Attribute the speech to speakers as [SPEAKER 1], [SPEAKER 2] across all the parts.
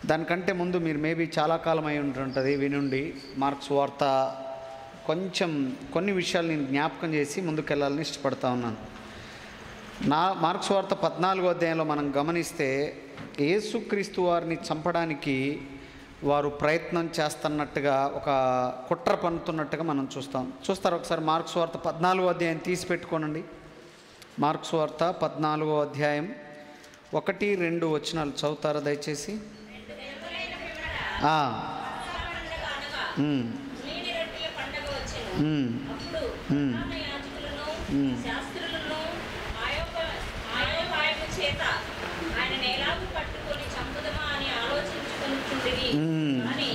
[SPEAKER 1] దానికంటే ముందు మీరు మేబీ చాలా కాలం అయి ఉంటుంటుంది వినుండి. మార్క్స్ వార్త కొంచెం కొన్ని విషయాలు నేను జ్ఞాపకం చేసి ముందుకెళ్ళాలని ఇష్టపడతా ఉన్నాను. మార్క్స్ వార్త 14వ అధ్యాయంలో మనం గమనిస్తే యేసుక్రీస్తు వారిని చంపడానికి వారు ప్రయత్నం చేస్తున్నట్టుగా, ఒక కుట్ర పన్నుతున్నట్టుగా మనం చూస్తారు. ఒకసారి మార్క్స్ వార్త 14వ అధ్యాయం తీసి పెట్టుకోనండి. మార్క్స్ వార్త 14వ అధ్యాయం 1-2 వచనాలు చదువుతారా దయచేసి?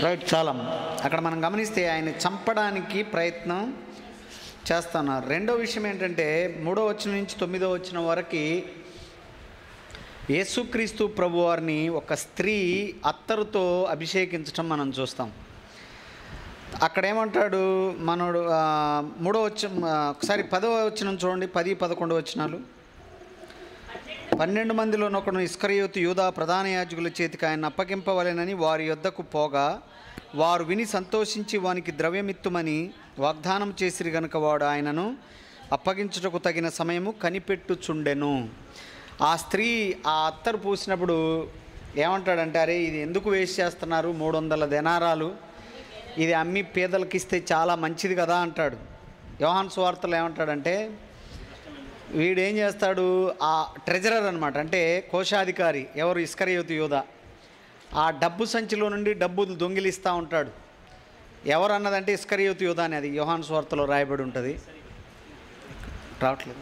[SPEAKER 1] రైట్, చాలా. అక్కడ మనం గమనిస్తే ఆయన చంపడానికి ప్రయత్నం చేస్తున్నారు. రెండో విషయం ఏంటంటే 3వ వచనం నుంచి 9వ వచనం వరకు యేసుక్రీస్తు ప్రభువారిని ఒక స్త్రీ అత్తరుతో అభిషేకించడం మనం చూస్తాం. అక్కడ ఏమంటాడు మనోడు? 3వ వచనం ఒకసారి 10వ వచనం చూడండి, 10-11 వచనాలు. 12 మందిలోనొకడు ఇస్కరియోతు యూదా ప్రధాన యాజకుల చేతికి ఆయన అప్పగింపవలెనని వారి యొద్దకు పోగా వారు విని సంతోషించి వానికి ద్రవ్యమిత్తుమని వాగ్దానం చేసిరి గనుక వాడు ఆయనను అప్పగించుటకు తగిన సమయము కనిపెట్టుచుండెను. ఆ స్త్రీ ఆ అత్తరు పూసినప్పుడు ఏమంటాడంటే, అరే ఇది ఎందుకు వేస్ట్ చేస్తున్నారు, 300 దెనారాలు, ఇది అమ్మి పేదలకు ఇస్తే చాలా మంచిది కదా అంటాడు. యోహాను సువార్తలో ఏమంటాడంటే, వీడేం చేస్తాడు, ఆ ట్రెజరర్ అనమాట, అంటే కోశాధికారి ఎవరు, ఇస్కరియోతు యూదా, ఆ డబ్బు సంచిలో నుండి డబ్బులు దొంగిలిస్తూ ఉంటాడు. ఎవరు అన్నదంటే ఇస్కరియోతు యూదా అని, అది యోహాను సువార్తలో రాయబడి ఉంటుంది. రావట్లేదు,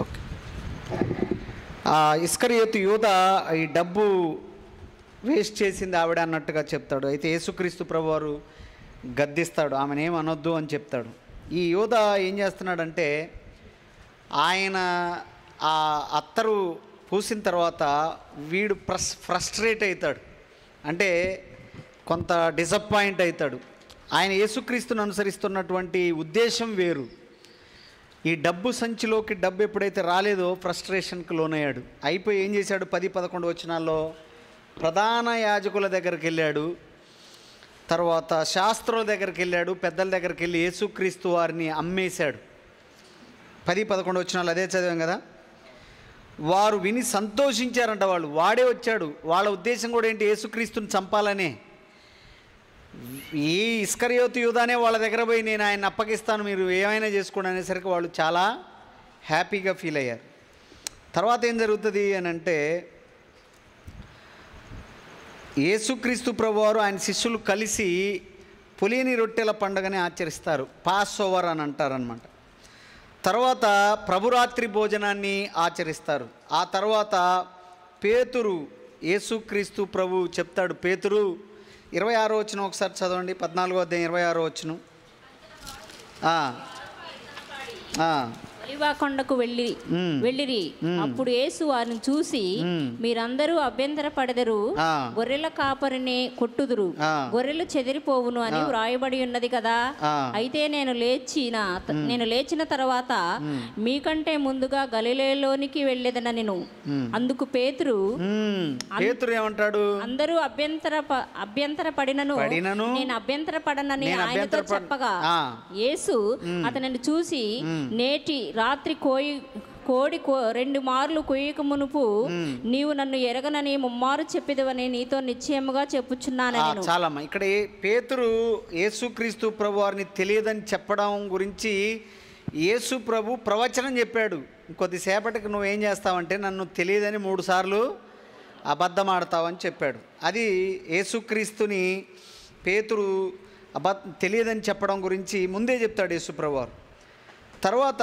[SPEAKER 1] ఓకే. ఆ ఇస్కరియోతు యూదా ఈ డబ్బు వేస్ట్ చేసింది ఆవిడ అన్నట్టుగా చెప్తాడు. అయితే యేసుక్రీస్తు ప్రభువారు గద్దిస్తాడు, ఆమెనేం అనొద్దు అని చెప్తాడు. ఈ యూదా ఏం చేస్తున్నాడంటే, ఆయన ఆ అత్తరు పూసిన తర్వాత వీడు ఫ్రస్ట్రేట్ అవుతాడు, అంటే కొంత డిసప్పాయింట్ అవుతాడు. ఆయన యేసుక్రీస్తుని అనుసరిస్తున్నటువంటి ఉద్దేశం వేరు. ఈ డబ్బు సంచిలోకి డబ్బు ఎప్పుడైతే రాలేదో ఫ్రస్ట్రేషన్కి లోనయ్యాడు. అయిపోయి ఏం చేశాడు, 10-11 వచనాల్లో ప్రధాన యాజకుల దగ్గరికి వెళ్ళాడు, తర్వాత శాస్త్రుల దగ్గరికి వెళ్ళాడు, పెద్దల దగ్గరికి వెళ్ళి యేసుక్రీస్తు వారిని అమ్మేశాడు. 10-11 వచనాలు అదే చదివాం కదా. వారు విని సంతోషించారంట. వాడే వచ్చాడు, వాళ్ళ ఉద్దేశం కూడా ఏంటి, యేసుక్రీస్తుని చంపాలనే. ఈ ఇస్కరియోతు యూదానే వాళ్ళ దగ్గర పోయి నేను ఆయన అప్పగిస్తాను, మీరు ఏమైనా చేసుకోండి అనేసరికి వాళ్ళు చాలా హ్యాపీగా ఫీల్ అయ్యారు. తర్వాత ఏం జరుగుతుంది అని అంటే, యేసుక్రీస్తు ప్రభువారు ఆయన శిష్యులు కలిసి పులియని రొట్టెల పండుగని ఆచరిస్తారు, పాస్ ఓవర్ అని అంటారనమాట. తర్వాత ప్రభురాత్రి భోజనాన్ని ఆచరిస్తారు. ఆ తర్వాత పేతురు, యేసుక్రీస్తు ప్రభు చెప్తాడు, పేతురు 26వ వచనం ఒకసారి చదవండి, 14వ అధ్యాయం 26వ వచనం.
[SPEAKER 2] ఒలీవ కొండకు వెళ్ళిరి. అప్పుడు యేసు వారిని చూసి, మీరందరూ అభ్యంతర పడెదరు, గొర్రెల కాపరిని కొట్టుదురు, గొర్రెలు చెదిరిపోవును అని వ్రాయబడి ఉన్నది కదా. అయితే నేను లేచిన తర్వాత మీకంటే ముందుగా గలిలయలోనికి వెళ్ళేదనెను. అందుకు పేతురు
[SPEAKER 1] ఏమంటాడు,
[SPEAKER 2] అందరూ అభ్యంతర పడినను నేను అభ్యంతర పడనని ఆయనతో చెప్పగా, యేసు అతనిని చూసి, నేటి రాత్రి కోడి 2 మార్లు కొయ్యక మునుపు నీవు నన్ను ఎరగనని 3 మారు చెప్పేదవని నీతో నిశ్చయముగా చెప్పుచున్నాను.
[SPEAKER 1] చాలమ్మా, ఇక్కడ పేతురు యేసుక్రీస్తు ప్రభు వారిని తెలియదని చెప్పడం గురించి యేసు ప్రభు ప్రవచనం చెప్పాడు. కొద్దిసేపటికి నువ్వేం చేస్తావంటే నన్ను తెలియదని 3 సార్లు అబద్ధం ఆడతావని చెప్పాడు. అది యేసుక్రీస్తుని పేతురు తెలియదని చెప్పడం గురించి ముందే చెప్తాడు యేసు ప్రభు వారు. తర్వాత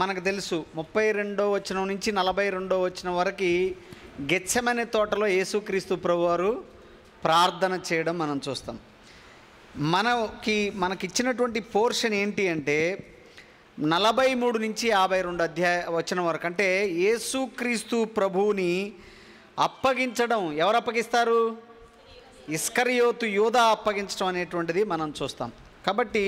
[SPEAKER 1] మనకు తెలుసు 32వ వచనం నుంచి 42వ వచనం వరకు గెత్సెమనే తోటలో యేసుక్రీస్తు ప్రభువారు ప్రార్థన చేయడం మనం చూస్తాం. మనకిచ్చినటువంటి పోర్షన్ ఏంటి అంటే 43 నుంచి 52 వచనం వరకు, అంటే యేసుక్రీస్తు ప్రభువుని అప్పగించడం. ఎవరు అప్పగిస్తారు? ఇస్కరియోతు యూదా అప్పగించడం అనేటువంటిది మనం చూస్తాం. కాబట్టి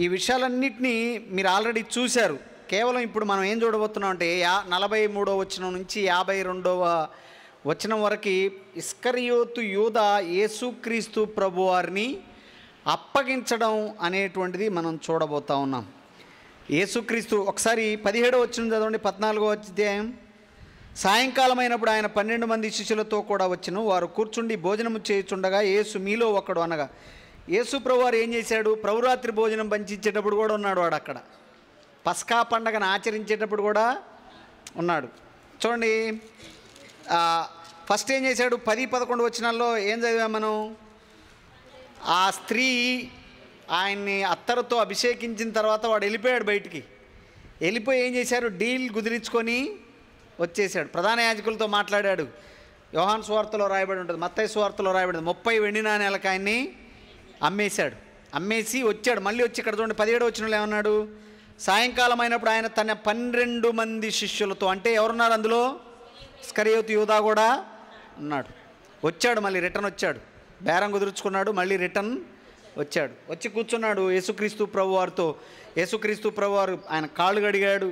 [SPEAKER 1] ఈ విషయాలన్నింటినీ మీరు ఆల్రెడీ చూశారు. కేవలం ఇప్పుడు మనం ఏం చూడబోతున్నాం అంటే 43వ వచనం నుంచి 52వ వచనం వరకు ఇస్కరియోతు యూదా యేసుక్రీస్తు ప్రభువారిని అప్పగించడం అనేటువంటిది మనం చూడబోతా ఉన్నాం. యేసుక్రీస్తు ఒకసారి 17వ వచనం చదవండి, 14వ అధ్యాయం. సాయంకాలం అయినప్పుడు ఆయన 12 మంది శిష్యులతో కూడా వచ్చెను. వారు కూర్చుండి భోజనము చేయుచుండగా యేసు మీలో ఒకడు అనగా యేసు ప్రభువారు ఏం చేశాడు? ప్రభురాత్రి భోజనం పంచించేటప్పుడు కూడా ఉన్నాడు వాడు అక్కడ. పస్కా పండగను ఆచరించేటప్పుడు కూడా ఉన్నాడు. చూడండి, ఫస్ట్ ఏం చేశాడు? 10-11 వచనాల్లో ఏం చదివాం మనం? ఆ స్త్రీ ఆయన్ని అత్తరుతో అభిషేకించిన తర్వాత వాడు వెళ్ళిపోయాడు బయటికి. వెళ్ళిపోయి ఏం చేశారు? డీల్ కుదిరించుకొని వచ్చేసాడు. ప్రధాన యాజకులతో మాట్లాడాడు. యోహాను సువార్తలో రాయబడి ఉంటుంది, మత్తయి సువార్తలో రాయబడి 30 వెండి నాణేలకు ఆయన్ని అమ్మేశాడు. అమ్మేసి వచ్చాడు. మళ్ళీ వచ్చి ఇక్కడ చూడండి 17వ వచనంలో ఏమన్నాడు? సాయంకాలం అయినప్పుడు ఆయన తన 12 మంది శిష్యులతో, అంటే ఎవరున్నారు అందులో? ఇస్కరియోతు యూదా కూడా ఉన్నాడు. వచ్చాడు, మళ్ళీ రిటర్న్ వచ్చాడు. బేరం కుదుర్చుకున్నాడు, మళ్ళీ రిటర్న్ వచ్చాడు. వచ్చి కూర్చున్నాడు యేసుక్రీస్తు ప్రభువారితో. యేసుక్రీస్తు ప్రభువారు ఆయన కాళ్ళు కడిగాడు.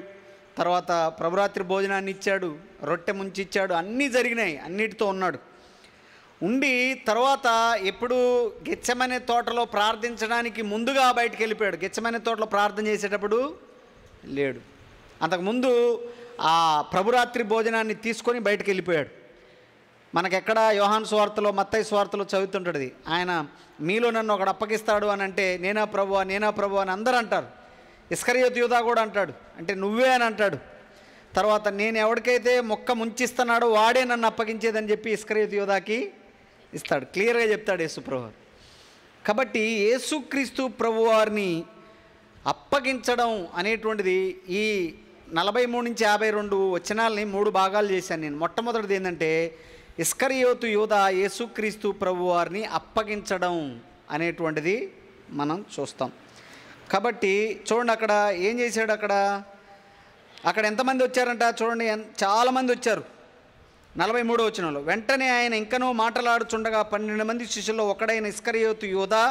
[SPEAKER 1] తర్వాత ప్రభురాత్రి భోజనాన్ని ఇచ్చాడు, రొట్టె ముంచి ఇచ్చాడు. అన్నీ జరిగినాయి, అన్నిటితో ఉన్నాడు. ఉండి తర్వాత ఎప్పుడు గెత్సెమనే తోటలో ప్రార్థించడానికి ముందుగా బయటికి వెళ్ళిపోయాడు. గెత్సెమనే తోటలో ప్రార్థన చేసేటప్పుడు లేడు. అంతకుముందు ఆ ప్రభురాత్రి భోజనాన్ని తీసుకొని బయటికి వెళ్ళిపోయాడు. మనకెక్కడ యోహాను సువార్తలో, మత్తయి సువార్తలో చదువుతుంటుంది, ఆయన మీలో నన్ను ఒకడు అప్పగిస్తాడు అని అంటే నేనా ప్రభువా, నేనా ప్రభువా అని అందరూ అంటారు. ఇస్కరియోతు యూదా కూడా అంటాడు, అంటే నువ్వే అని అంటాడు. తర్వాత నేను ఎవరికైతే మొక్క ముంచిస్తున్నాడో వాడే నన్ను అప్పగించేదని చెప్పి ఇస్కరియోతు యూదాకి ఇస్తాడు. క్లియర్గా చెప్తాడు యేసు ప్రభువారు. కాబట్టి యేసుక్రీస్తు ప్రభువారిని అప్పగించడం అనేటువంటిది ఈ 43 నుంచి 52 వచనాలని 3 భాగాలు చేశాను నేను. మొట్టమొదటిది ఏంటంటే ఇస్కరియోతు యూదా యేసుక్రీస్తు ప్రభువారిని అప్పగించడం అనేటువంటిది మనం చూస్తాం. కాబట్టి చూడండి అక్కడ ఏం చేశాడు? అక్కడ ఎంతమంది వచ్చారంట చూడండి, చాలామంది వచ్చారు. 43వ వచనంలో వెంటనే ఆయన ఇంకనూ మాట్లాడుచుండగా 12 మంది శిష్యుల్లో ఒకడైన ఇస్కరియోతు యూదా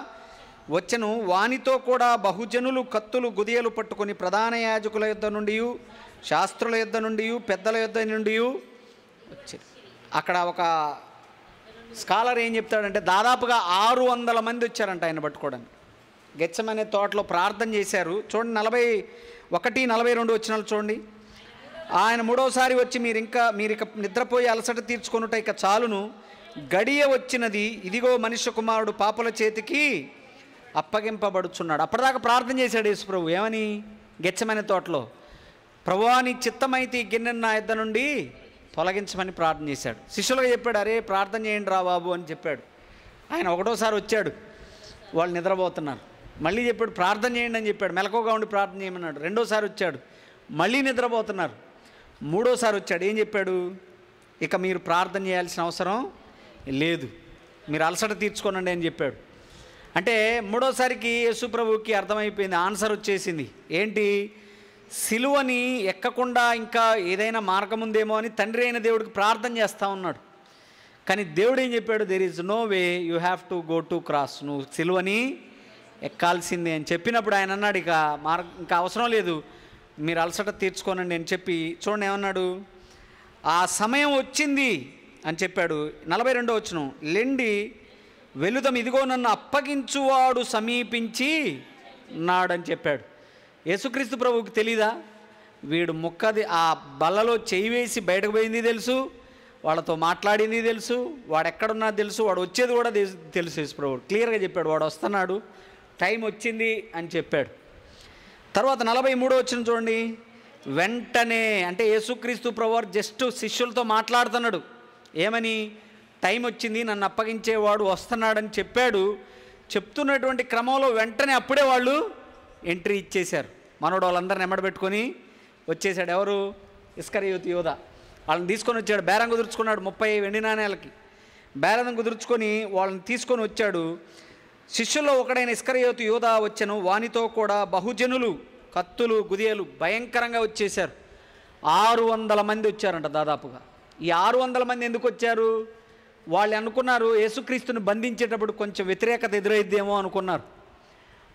[SPEAKER 1] వచ్చెను. వానితో కూడా బహుజనులు కత్తులు గుదియలు పట్టుకొని ప్రధాన యాజకుల యొద్ద నుండి, శాస్త్రుల యొద్ద నుండి, పెద్దల యొద్ద నుండి వచ్చారు. అక్కడ ఒక స్కాలర్ ఏం చెప్తాడంటే దాదాపుగా 600 మంది వచ్చారంట ఆయన పట్టుకోవడానికి. గెత్సెమనే తోటలో ప్రార్థన చేశారు. చూడండి 41-42 వచనాలు చూడండి. ఆయన 3వసారి వచ్చి మీరిక నిద్రపోయి అలసట తీర్చుకొనుట ఇక చాలును, గడియ వచ్చినది, ఇదిగో మనుష్య కుమారుడు పాపుల చేతికి అప్పగింపబడుచున్నాడు. అప్పటిదాకా ప్రార్థన చేశాడు యేసు ప్రభు. ఏమని? గెత్సెమనే తోటలో, ప్రభువా నీ చిత్తమైతే ఈ గిన్నెను నా యొద్ద నుండి తొలగించమని ప్రార్థన చేశాడు. శిష్యులుగా చెప్పాడు, అరే ప్రార్థన చేయండి రా బాబు అని చెప్పాడు. ఆయన 1వసారి వచ్చాడు, వాళ్ళు నిద్రపోతున్నారు. మళ్ళీ చెప్పాడు ప్రార్థన చేయండి అని చెప్పాడు, మెలకువగా ఉండి ప్రార్థన చేయమన్నాడు. 2వసారి వచ్చాడు, మళ్ళీ నిద్రపోతున్నారు. 3వసారి వచ్చాడు, ఏం చెప్పాడు? ఇక మీరు ప్రార్థన చేయాల్సిన అవసరం లేదు, మీరు అలసట తీర్చుకోనండి అని చెప్పాడు. అంటే 3వసారికి యేసు ప్రభువుకి అర్థమైపోయింది, ఆన్సర్ వచ్చేసింది. ఏంటి? సిలువని ఎక్కకుండా ఇంకా ఏదైనా మార్గం ఉందేమో అని తండ్రి అయిన దేవుడికి ప్రార్థన చేస్తూ ఉన్నాడు. కానీ దేవుడు ఏం చెప్పాడు? There is no way, you have to go to cross, నువ్వు సిలువని ఎక్కాల్సిందే అని చెప్పినప్పుడు ఆయన అన్నాడు, ఇంకా అవసరం లేదు, మీరు అలసట తీర్చుకోనండి అని చెప్పి చూడండి ఏమన్నాడు? ఆ సమయం వచ్చింది అని చెప్పాడు. 42వ వచనం, లెండి వెలుదం, ఇదిగో నన్ను అప్పగించువాడు సమీపించి ఉన్నాడని చెప్పాడు. యేసుక్రీస్తు ప్రభువుకి తెలీదా? వీడు ఆ బల్లలో చేయి వేసి బయటకు పోయింది తెలుసు, వాళ్ళతో మాట్లాడింది తెలుసు, వాడు ఎక్కడున్నా తెలుసు, వాడు వచ్చేది కూడా తెలుసు. యేసు ప్రభువు క్లియర్గా చెప్పాడు, వాడు వస్తున్నాడు, టైం వచ్చింది అని చెప్పాడు. తర్వాత 43వ వచనం చూడండి. వెంటనే, అంటే యేసుక్రీస్తు ప్రభువారు జస్ట్ శిష్యులతో మాట్లాడుతున్నాడు. ఏమని? టైం వచ్చింది, నన్ను అప్పగించేవాడు వస్తున్నాడని చెప్పాడు. చెప్తున్నటువంటి క్రమంలో వెంటనే అప్పుడే వాళ్ళు ఎంట్రీ ఇచ్చేశారు. మనోడు వాళ్ళందరిని ఎమ్మడబెట్టుకొని వచ్చేసాడు. ఎవరు? ఇస్కరియోతు యూదా. వాళ్ళని తీసుకొని వచ్చాడు, బేరం కుదుర్చుకున్నాడు. 30 వెండి నాణేలకి బేరం కుదుర్చుకొని వాళ్ళని తీసుకొని వచ్చాడు. శిష్యుల్లో ఒకడైన ఇస్కరియోతు యూదా వచ్చెను. వానితో కూడా బహుజనులు కత్తులు గుదియలు భయంకరంగా వచ్చేశారు. 600 మంది వచ్చారంట దాదాపుగా. ఈ 600 మంది ఎందుకు వచ్చారు? వాళ్ళు అనుకున్నారు యేసుక్రీస్తుని బంధించేటప్పుడు కొంచెం వ్యతిరేకత ఎదురైద్దేమో అనుకున్నారు.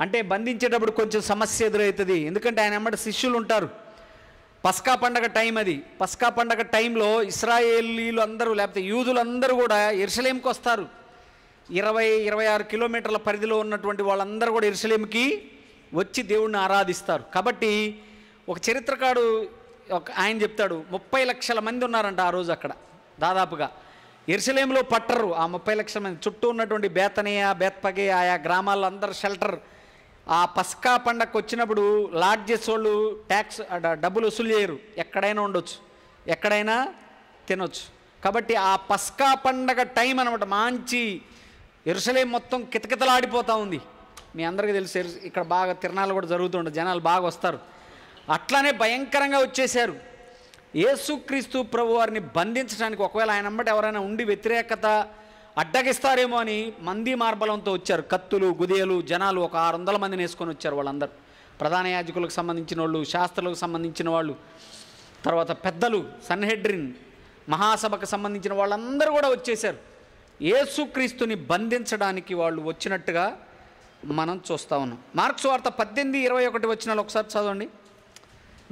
[SPEAKER 1] అంటే బంధించేటప్పుడు కొంచెం సమస్య ఎదురవుతుంది, ఎందుకంటే ఆయన వెంబడి శిష్యులు ఉంటారు. పస్కా పండగ టైం అది. పస్కా పండగ టైంలో ఇశ్రాయేలీలు అందరూ లేకపోతే యూదులందరూ కూడా యెరూషలేంకి వస్తారు. 20-26 కిలోమీటర్ల పరిధిలో ఉన్నటువంటి వాళ్ళందరూ కూడా యెరూషలేంకి వచ్చి దేవుణ్ణి ఆరాధిస్తారు. కాబట్టి ఒక చరిత్రకారుడు ఆయన చెప్తాడు 30 లక్షల మంది ఉన్నారంట ఆ రోజు అక్కడ. దాదాపుగా యెరూషలేంలో పట్టరు ఆ 30 లక్షల మంది. చుట్టూ ఉన్నటువంటి బేతనియా, బేత్పగే ఆయా గ్రామాల్లో అందరు షెల్టర్. ఆ పస్కా పండగకు వచ్చినప్పుడు లాడ్జెస్ వాళ్ళు ట్యాక్స్ డబ్బులు వసూలు చేయరు. ఎక్కడైనా ఉండొచ్చు, ఎక్కడైనా తినొచ్చు. కాబట్టి ఆ పస్కా పండగ టైం అనమాట. మంచి యెరూషలేం మొత్తం కితకితలాడిపోతూ ఉంది. మీ అందరికీ తెలుసు ఇక్కడ బాగా తిరణాలు కూడా జరుగుతుంటాయి, జనాలు బాగా వస్తారు. అట్లానే భయంకరంగా వచ్చేసారు. యేసుక్రీస్తు ప్రభు వారిని బంధించడానికి ఒకవేళ ఆయన అమ్మటి ఎవరైనా ఉండి వ్యతిరేకత అడ్డగిస్తారేమో అని మంది మార్బలంతో వచ్చారు. కత్తులు, గుదేలు, జనాలు ఒక 600 మందిని వేసుకొని వచ్చారు. వాళ్ళందరూ ప్రధాన యాజకులకు సంబంధించిన వాళ్ళు, శాస్త్రులకు సంబంధించిన వాళ్ళు, తర్వాత పెద్దలు, సన్హెడ్రిన్ మహాసభకు సంబంధించిన వాళ్ళందరూ కూడా వచ్చేసారు. యేసుక్రీస్తుని బంధించడానికి వాళ్ళు వచ్చినట్టుగా మనం చూస్తూ ఉన్నాం. మార్క్స్ వార్త 18-21 వచనాలు ఒకసారి చదవండి.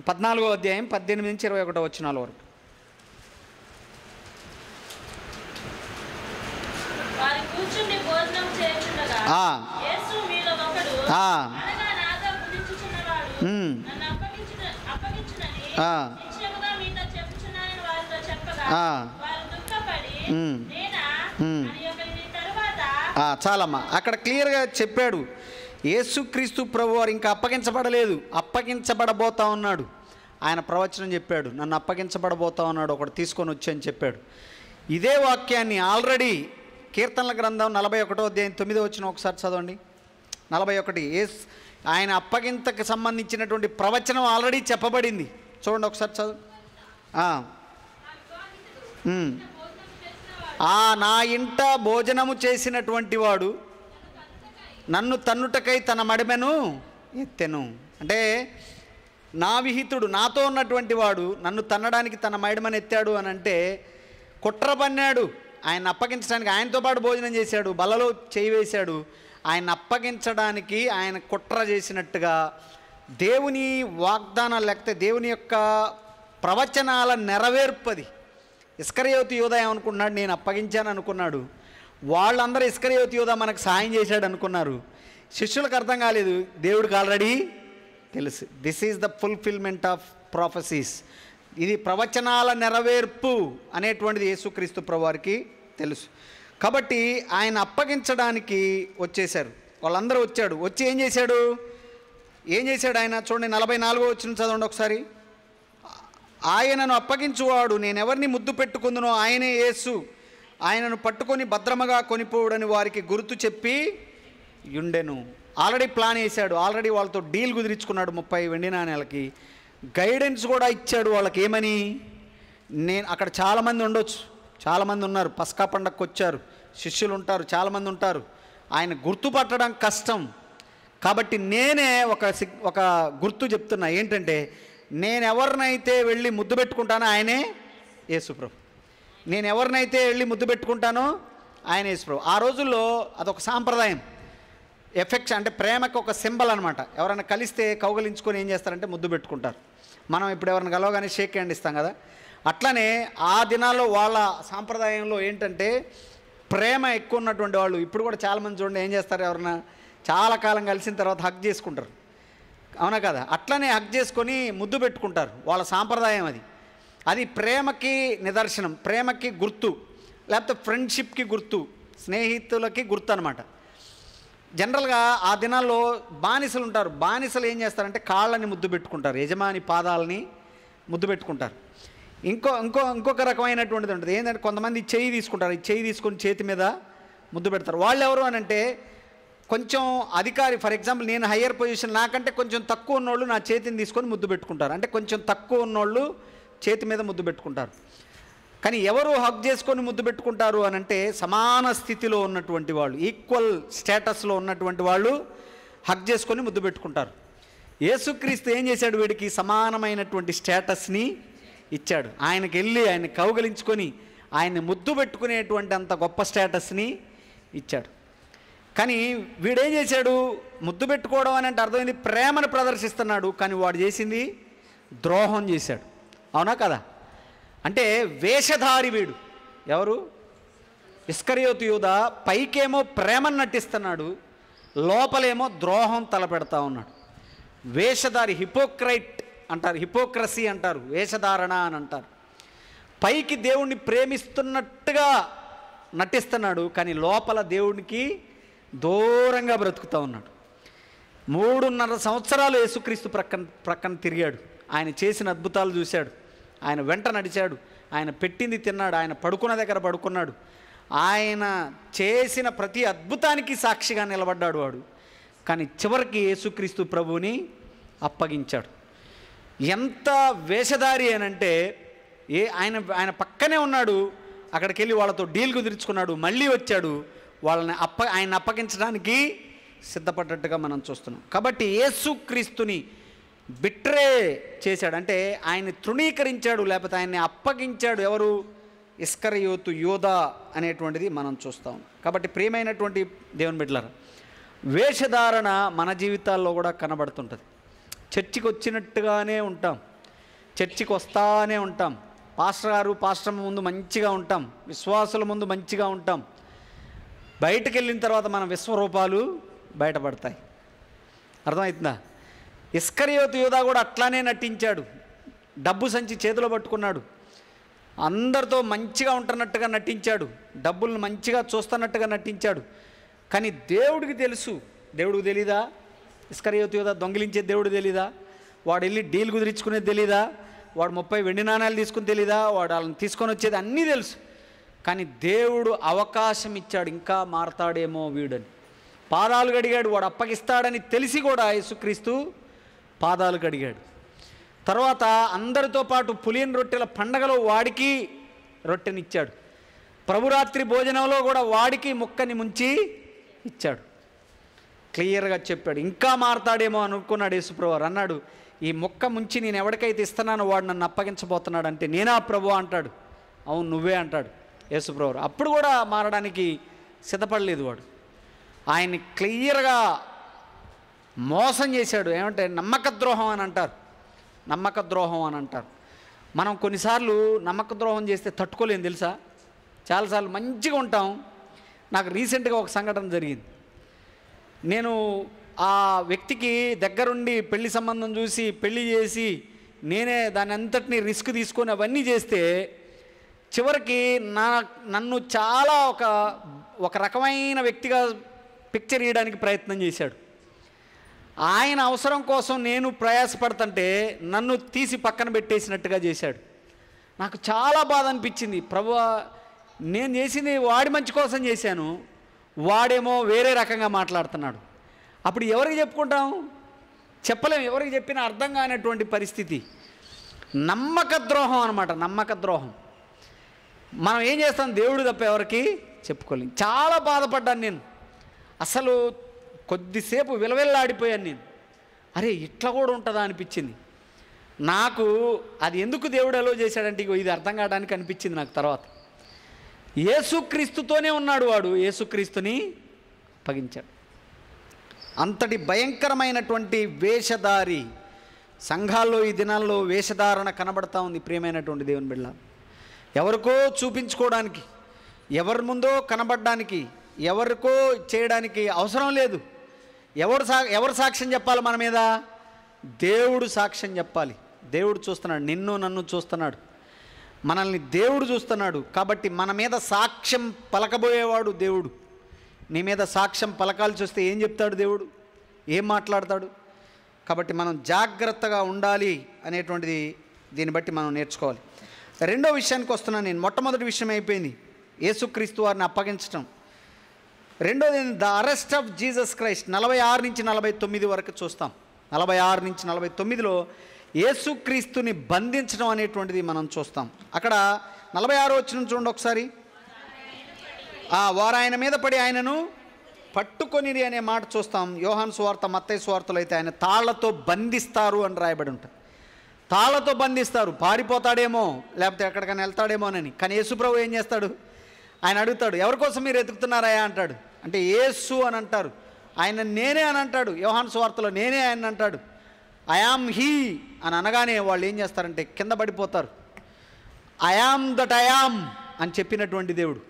[SPEAKER 1] 14వ అధ్యాయం 18-21 వచనాల వరకు. చాలమ్మా, అక్కడ క్లియర్గా చెప్పాడు. యేసుక్రీస్తు ప్రభువారు ఇంకా అప్పగించబడలేదు, అప్పగించబడబోతా ఉన్నాడు. ఆయన ప్రవచనం చెప్పాడు, నన్ను అప్పగించబడబోతా ఉన్నాడు, ఒకటి తీసుకొని వచ్చి అని చెప్పాడు. ఇదే వాక్యాన్ని ఆల్రెడీ కీర్తనల గ్రంథం 41వ అధ్యాయం 9వ వచనం ఒకసారి చదవండి. 41 ఆయన అప్పగింతకు సంబంధించినటువంటి ప్రవచనం ఆల్రెడీ చెప్పబడింది. చూడండి ఒకసారి చదువు. నా ఇంట భోజనము చేసినటువంటి వాడు నన్ను తన్నుటకై తన మడిమెను ఎత్తెను. అంటే నా విహితుడు, నాతో ఉన్నటువంటి వాడు నన్ను తన్నడానికి తన మడిమెను ఎత్తాడు అని అంటే కుట్ర పన్నాడు. ఆయన అప్పగించడానికి, ఆయనతో పాటు భోజనం చేశాడు, బలలో చేయి వేశాడు. ఆయన అప్పగించడానికి ఆయన కుట్ర చేసినట్టుగా దేవుని వాగ్దానాలు లేకపోతే దేవుని యొక్క ప్రవచనాల నెరవేర్పది. ఇస్కరియోతు యూదా ఏమనుకున్నాడు, నేను అప్పగించాను అనుకున్నాడు. వాళ్ళందరూ ఇస్కరియోతు యూదా మనకు సాయం చేశాడు అనుకున్నారు. శిష్యులకు అర్థం కాలేదు, దేవుడికి ఆల్రెడీ తెలుసు. This is the fulfilment of prophecies. ఇది ప్రవచనాల నెరవేర్పు అనేటువంటిది యేసుక్రీస్తు ప్రభువారికి తెలుసు. కాబట్టి ఆయన అప్పగించడానికి వచ్చేశారు. వాళ్ళందరూ వచ్చి ఏం చేశాడు ఆయన? చూడండి 44వ వచనం చదవండి ఒకసారి. ఆయనను అప్పగించువాడు నేను ఎవరిని ముద్దు పెట్టుకుందునో ఆయనే యేసు, ఆయనను పట్టుకొని భద్రమగా కొనిపోవుడని వారికి గుర్తు చెప్పి యుండెను. ఆల్రెడీ ప్లాన్ వేశాడు, ఆల్రెడీ వాళ్ళతో డీల్ కుదిరించుకున్నాడు. 30 వెండి నాణేలకి గైడెన్స్ కూడా ఇచ్చాడు వాళ్ళకి. ఏమని? నేను అక్కడ చాలామంది ఉండొచ్చు, చాలామంది ఉన్నారు, పస్కా పండగకు వచ్చారు, శిష్యులు ఉంటారు, చాలామంది ఉంటారు. ఆయన గుర్తుపట్టడం కష్టం. కాబట్టి నేనే ఒక గుర్తు చెప్తున్నా. ఏంటంటే, నేను ఎవరినైతే వెళ్ళి ముద్దు పెట్టుకుంటానో ఆయనే యేసుప్రభు. నేను ఎవరినైతే వెళ్ళి ముద్దు పెట్టుకుంటానో ఆయన యేసుప్రభు. ఆ రోజుల్లో అదొక సాంప్రదాయం. ఎఫెక్ట్స్ అంటే ప్రేమకు ఒక సింబల్ అనమాట. ఎవరైనా కలిస్తే కౌగలించుకొని ఏం చేస్తారంటే ముద్దు పెట్టుకుంటారు. మనం ఇప్పుడు ఎవరిని కలవగానే షేక్ హ్యాండ్ ఇస్తాం కదా. అట్లనే ఆ దినాల్లో వాళ్ళ సాంప్రదాయంలో ఏంటంటే ప్రేమ ఎక్కువ ఉన్నటువంటి వాళ్ళు ఇప్పుడు కూడా చాలామంది చూడండి ఏం చేస్తారు, ఎవరైనా చాలా కాలం కలిసిన తర్వాత హగ్ చేసుకుంటారు, అవునా కదా? అట్లనే హగ్ చేసుకొని ముద్దు పెట్టుకుంటారు. వాళ్ళ సాంప్రదాయం అది. అది ప్రేమకి నిదర్శనం, ప్రేమకి గుర్తు, లేకపోతే ఫ్రెండ్షిప్కి గుర్తు, స్నేహితులకి గుర్తు అనమాట. జనరల్గా ఆ దినాల్లో బానిసలు ఉంటారు. బానిసలు ఏం చేస్తారంటే కాళ్ళని ముద్దు పెట్టుకుంటారు, యజమాని పాదాలని ముద్దు పెట్టుకుంటారు. ఇంకొక రకమైనటువంటిది ఉంటుంది. ఏంటంటే కొంతమంది చెయ్యి తీసుకుంటారు, ఈ చెయ్యి తీసుకొని చేతి మీద ముద్దు పెడతారు. వాళ్ళు ఎవరు అని అంటే కొంచెం అధికారి. ఫర్ ఎగ్జాంపుల్ నేను హయ్యర్ పొజిషన్, నాకంటే కొంచెం తక్కువ ఉన్నోళ్ళు నా చేతిని తీసుకొని ముద్దు పెట్టుకుంటారు. అంటే కొంచెం తక్కువ ఉన్నోళ్ళు చేతి మీద ముద్దు పెట్టుకుంటారు. కానీ ఎవరు హగ్ చేసుకొని ముద్దు పెట్టుకుంటారు అని అంటే సమాన స్థితిలో ఉన్నటువంటి వాళ్ళు, ఈక్వల్ స్టేటస్లో ఉన్నటువంటి వాళ్ళు హగ్ చేసుకొని ముద్దు పెట్టుకుంటారు. యేసుక్రీస్తు ఏం చేశాడు? వీడికి సమానమైనటువంటి స్టేటస్ని ఇచ్చాడు. ఆయనకి వెళ్ళి ఆయన కౌగలించుకొని ఆయన్ని ముద్దు పెట్టుకునేటువంటి అంత గొప్ప స్టేటస్ని ఇచ్చాడు. కానీ వీడేం చేశాడు? ముద్దు పెట్టుకోవడం అని అంటే అర్థమైంది ప్రేమను ప్రదర్శిస్తున్నాడు. కానీ వాడు చేసింది ద్రోహం చేశాడు. అవునా కదా? అంటే వేషధారి వీడు. ఎవరు? ఇస్కరియోతు యూదా. పైకేమో ప్రేమను నటిస్తున్నాడు, లోపలేమో ద్రోహం తలపెడతా ఉన్నాడు. వేషధారి, హిపోక్రైట్ అంటారు, హిపోక్రసీ అంటారు, వేషధారణ అని అంటారు. పైకి దేవుణ్ణి ప్రేమిస్తున్నట్టుగా నటిస్తున్నాడు, కానీ లోపల దేవునికి దూరంగా బ్రతుకుతూ ఉన్నాడు. 3.5 సంవత్సరాలు యేసుక్రీస్తు ప్రక్కన తిరిగాడు. ఆయన చేసిన అద్భుతాలు చూశాడు, ఆయన వెంట నడిచాడు, ఆయన పెట్టింది తిన్నాడు, ఆయన పడుకున్న దగ్గర పడుకున్నాడు, ఆయన చేసిన ప్రతి అద్భుతానికి సాక్షిగా నిలబడ్డాడు వాడు. కానీ చివరికి యేసుక్రీస్తు ప్రభువుని అప్పగించాడు. ఎంత వేషధారి అనంటే ఆయన పక్కనే ఉన్నాడు, అక్కడికి వెళ్ళి వాళ్ళతో డీల్ కుదుర్చుకున్నాడు, మళ్ళీ వచ్చాడు, వాళ్ళని ఆయన అప్పగించడానికి సిద్ధపడ్డట్టుగా మనం చూస్తున్నాం. కాబట్టి యేసుక్రీస్తుని బిట్రే చేశాడు, అంటే ఆయన్ని తృణీకరించాడు, లేకపోతే ఆయన్ని అప్పగించాడు. ఎవరు? ఇస్కరియోతు యూదా అనేటువంటిది మనం చూస్తాం. కాబట్టి ప్రియమైనటువంటి దేవుని బిడ్డలారా, వేషధారణ మన జీవితాల్లో కూడా కనబడుతుంటుంది. చర్చికి వచ్చినట్టుగానే ఉంటాం, చర్చికి వస్తానే ఉంటాం, పాస్టర్ ముందు మంచిగా ఉంటాం, విశ్వాసుల ముందు మంచిగా ఉంటాం. బయటకు వెళ్ళిన తర్వాత మన విశ్వరూపాలు బయటపడతాయి. అర్థమవుతుందా? ఇస్కరియోతు యూదా కూడా అట్లానే నటించాడు. డబ్బు సంచి చేతిలో పట్టుకున్నాడు, అందరితో మంచిగా ఉంటున్నట్టుగా నటించాడు, డబ్బులను మంచిగా చూస్తున్నట్టుగా నటించాడు. కానీ దేవుడికి తెలుసు. దేవుడికి తెలీదా? ఇస్కరియోతు యూదా దొంగిలించేది దేవుడు తెలీదా? వాడు వెళ్ళి డీల్ కుదిరించుకునేది తెలీదా? వాడు 30 వెండి నాణాలు తీసుకుని తెలీదా? వాడు వాళ్ళని తీసుకొని వచ్చేది అన్నీ తెలుసు. కానీ దేవుడు అవకాశం ఇచ్చాడు, ఇంకా మారతాడేమో వీడని. పాదాలు కడిగాడు. వాడు అప్పగిస్తాడని తెలిసి కూడా యేసుక్రీస్తు పాదాలు కడిగాడు. తర్వాత అందరితో పాటు పులియన్ రొట్టెల పండగలో వాడికి రొట్టెనిచ్చాడు. ప్రభురాత్రి భోజనంలో కూడా వాడికి ముక్కని ముంచి ఇచ్చాడు. క్లియర్గా చెప్పాడు. ఇంకా మారతాడేమో అనుకున్నాడు యేసుప్రభు. అన్నాడు, ఈ ముక్క ముంచి నేను ఎవరికైతే ఇస్తున్నానో వాడు నన్ను అప్పగించబోతున్నాడు అంటే, నేనా ప్రభు అంటాడు. అవును నువ్వే అంటాడు యేసుప్రభు. అప్పుడు కూడా మారడానికి సిద్ధపడలేదు వాడు. ఆయన్ని క్లియర్గా మోసం చేశాడు. ఏమంటే నమ్మక ద్రోహం అని అంటారు, నమ్మక ద్రోహం అని అంటారు. మనం కొన్నిసార్లు నమ్మక ద్రోహం చేస్తే తట్టుకోలేం తెలుసా? చాలాసార్లు మంచిగా ఉంటాం. నాకు రీసెంట్గా ఒక సంఘటన జరిగింది. నేను ఆ వ్యక్తికి దగ్గరుండి పెళ్లి సంబంధం చూసి పెళ్లి చేసి నేనే దాని అంతటిని రిస్క్ తీసుకొని అవన్నీ చేస్తే చివరికి నన్ను చాలా ఒక రకమైన వ్యక్తిగా పిక్చర్ ఇవ్వడానికి ప్రయత్నం చేశాడు. ఆయన అవసరం కోసం నేను ప్రయాసపడుతుంటే నన్ను తీసి పక్కన పెట్టేసినట్టుగా చేశాడు. నాకు చాలా బాధ అనిపించింది. ప్రభువా, నేను చేసింది వాడి మంచి కోసం చేశాను, వాడేమో వేరే రకంగా మాట్లాడుతున్నాడు. అప్పుడు ఎవరికి చెప్పుకుంటాం? చెప్పలేము. ఎవరికి చెప్పినా అర్థం కానటువంటి పరిస్థితి. నమ్మక ద్రోహం అనమాట, నమ్మక ద్రోహం. మనం ఏం చేస్తాం? దేవుడు తప్ప ఎవరికి చెప్పుకోలేం. చాలా బాధపడ్డాను నేను. అసలు కొద్దిసేపు విలవిల్లాడిపోయాను నేను. అరే ఇట్లా కూడా ఉంటుందా అనిపించింది నాకు. అది ఎందుకు దేవుడు అలో చేశాడంటే ఇది అర్థం కావడానికి అనిపించింది నాకు. తర్వాత యేసుక్రీస్తుతోనే ఉన్నాడు వాడు, యేసుక్రీస్తుని అప్పగించాడు. అంతటి భయంకరమైనటువంటి వేషధారి సంఘాల్లో ఈ దినాల్లో వేషధారణ కనబడతా ఉంది. ప్రియమైనటువంటి దేవుని బిడ్డ, ఎవరికో చూపించుకోవడానికి, ఎవరి ముందో కనబడడానికి, ఎవరికో చేయడానికి అవసరం లేదు. ఎవరు సాక్ష్యం చెప్పాలి మన మీద? దేవుడు సాక్ష్యం చెప్పాలి. దేవుడు చూస్తున్నాడు, నిన్ను నన్ను చూస్తున్నాడు, మనల్ని దేవుడు చూస్తున్నాడు. కాబట్టి మన మీద సాక్ష్యం పలకబోయేవాడు దేవుడు. నీ మీద సాక్ష్యం పలకాల్సి వస్తే ఏం చెప్తాడు దేవుడు? ఏం మాట్లాడతాడు? కాబట్టి మనం జాగ్రత్తగా ఉండాలి అనేటువంటిది దీన్ని బట్టి మనం నేర్చుకోవాలి. రెండో విషయానికి వస్తున్నాను నేను. మొట్టమొదటి విషయం అయిపోయింది, యేసుక్రీస్తు వారిని అప్పగించటం. రెండోది the arrest of Jesus Christ. 46 నుంచి 49 వరకు చూస్తాం. 46 నుంచి 49లో యేసుక్రీస్తుని బంధించడం అనేటువంటిది మనం చూస్తాం. అక్కడ 46 వచనం చూడండి ఒకసారి. వారు ఆయన మీద పడి ఆయనను పట్టుకొనిరి అనే మాట చూస్తాం. యోహాను సువార్త, మత్తయి సువార్తలో అయితే ఆయన తాళ్లతో బంధిస్తారు అని రాయబడి ఉంటుంది. తాళ్లతో బంధిస్తారు. పారిపోతాడేమో, లేకపోతే ఎక్కడికైనా వెళ్తాడేమోనని. కానీ యేసుప్రభు ఏం చేస్తాడు? ఆయన అడుగుతాడు, ఎవరి కోసం మీరు ఎతుకుతున్నారా అంటాడు. అంటే యేసు అని అంటారు. ఆయన నేనే అని అంటాడు. యోహాను సువార్తలో నేనే ఆయన అంటాడు. ఐ యామ్ హీ అని అనగానే వాళ్ళు ఏం చేస్తారంటే కింద పడిపోతారు. I am that I yam అని చెప్పినటువంటి దేవుడు,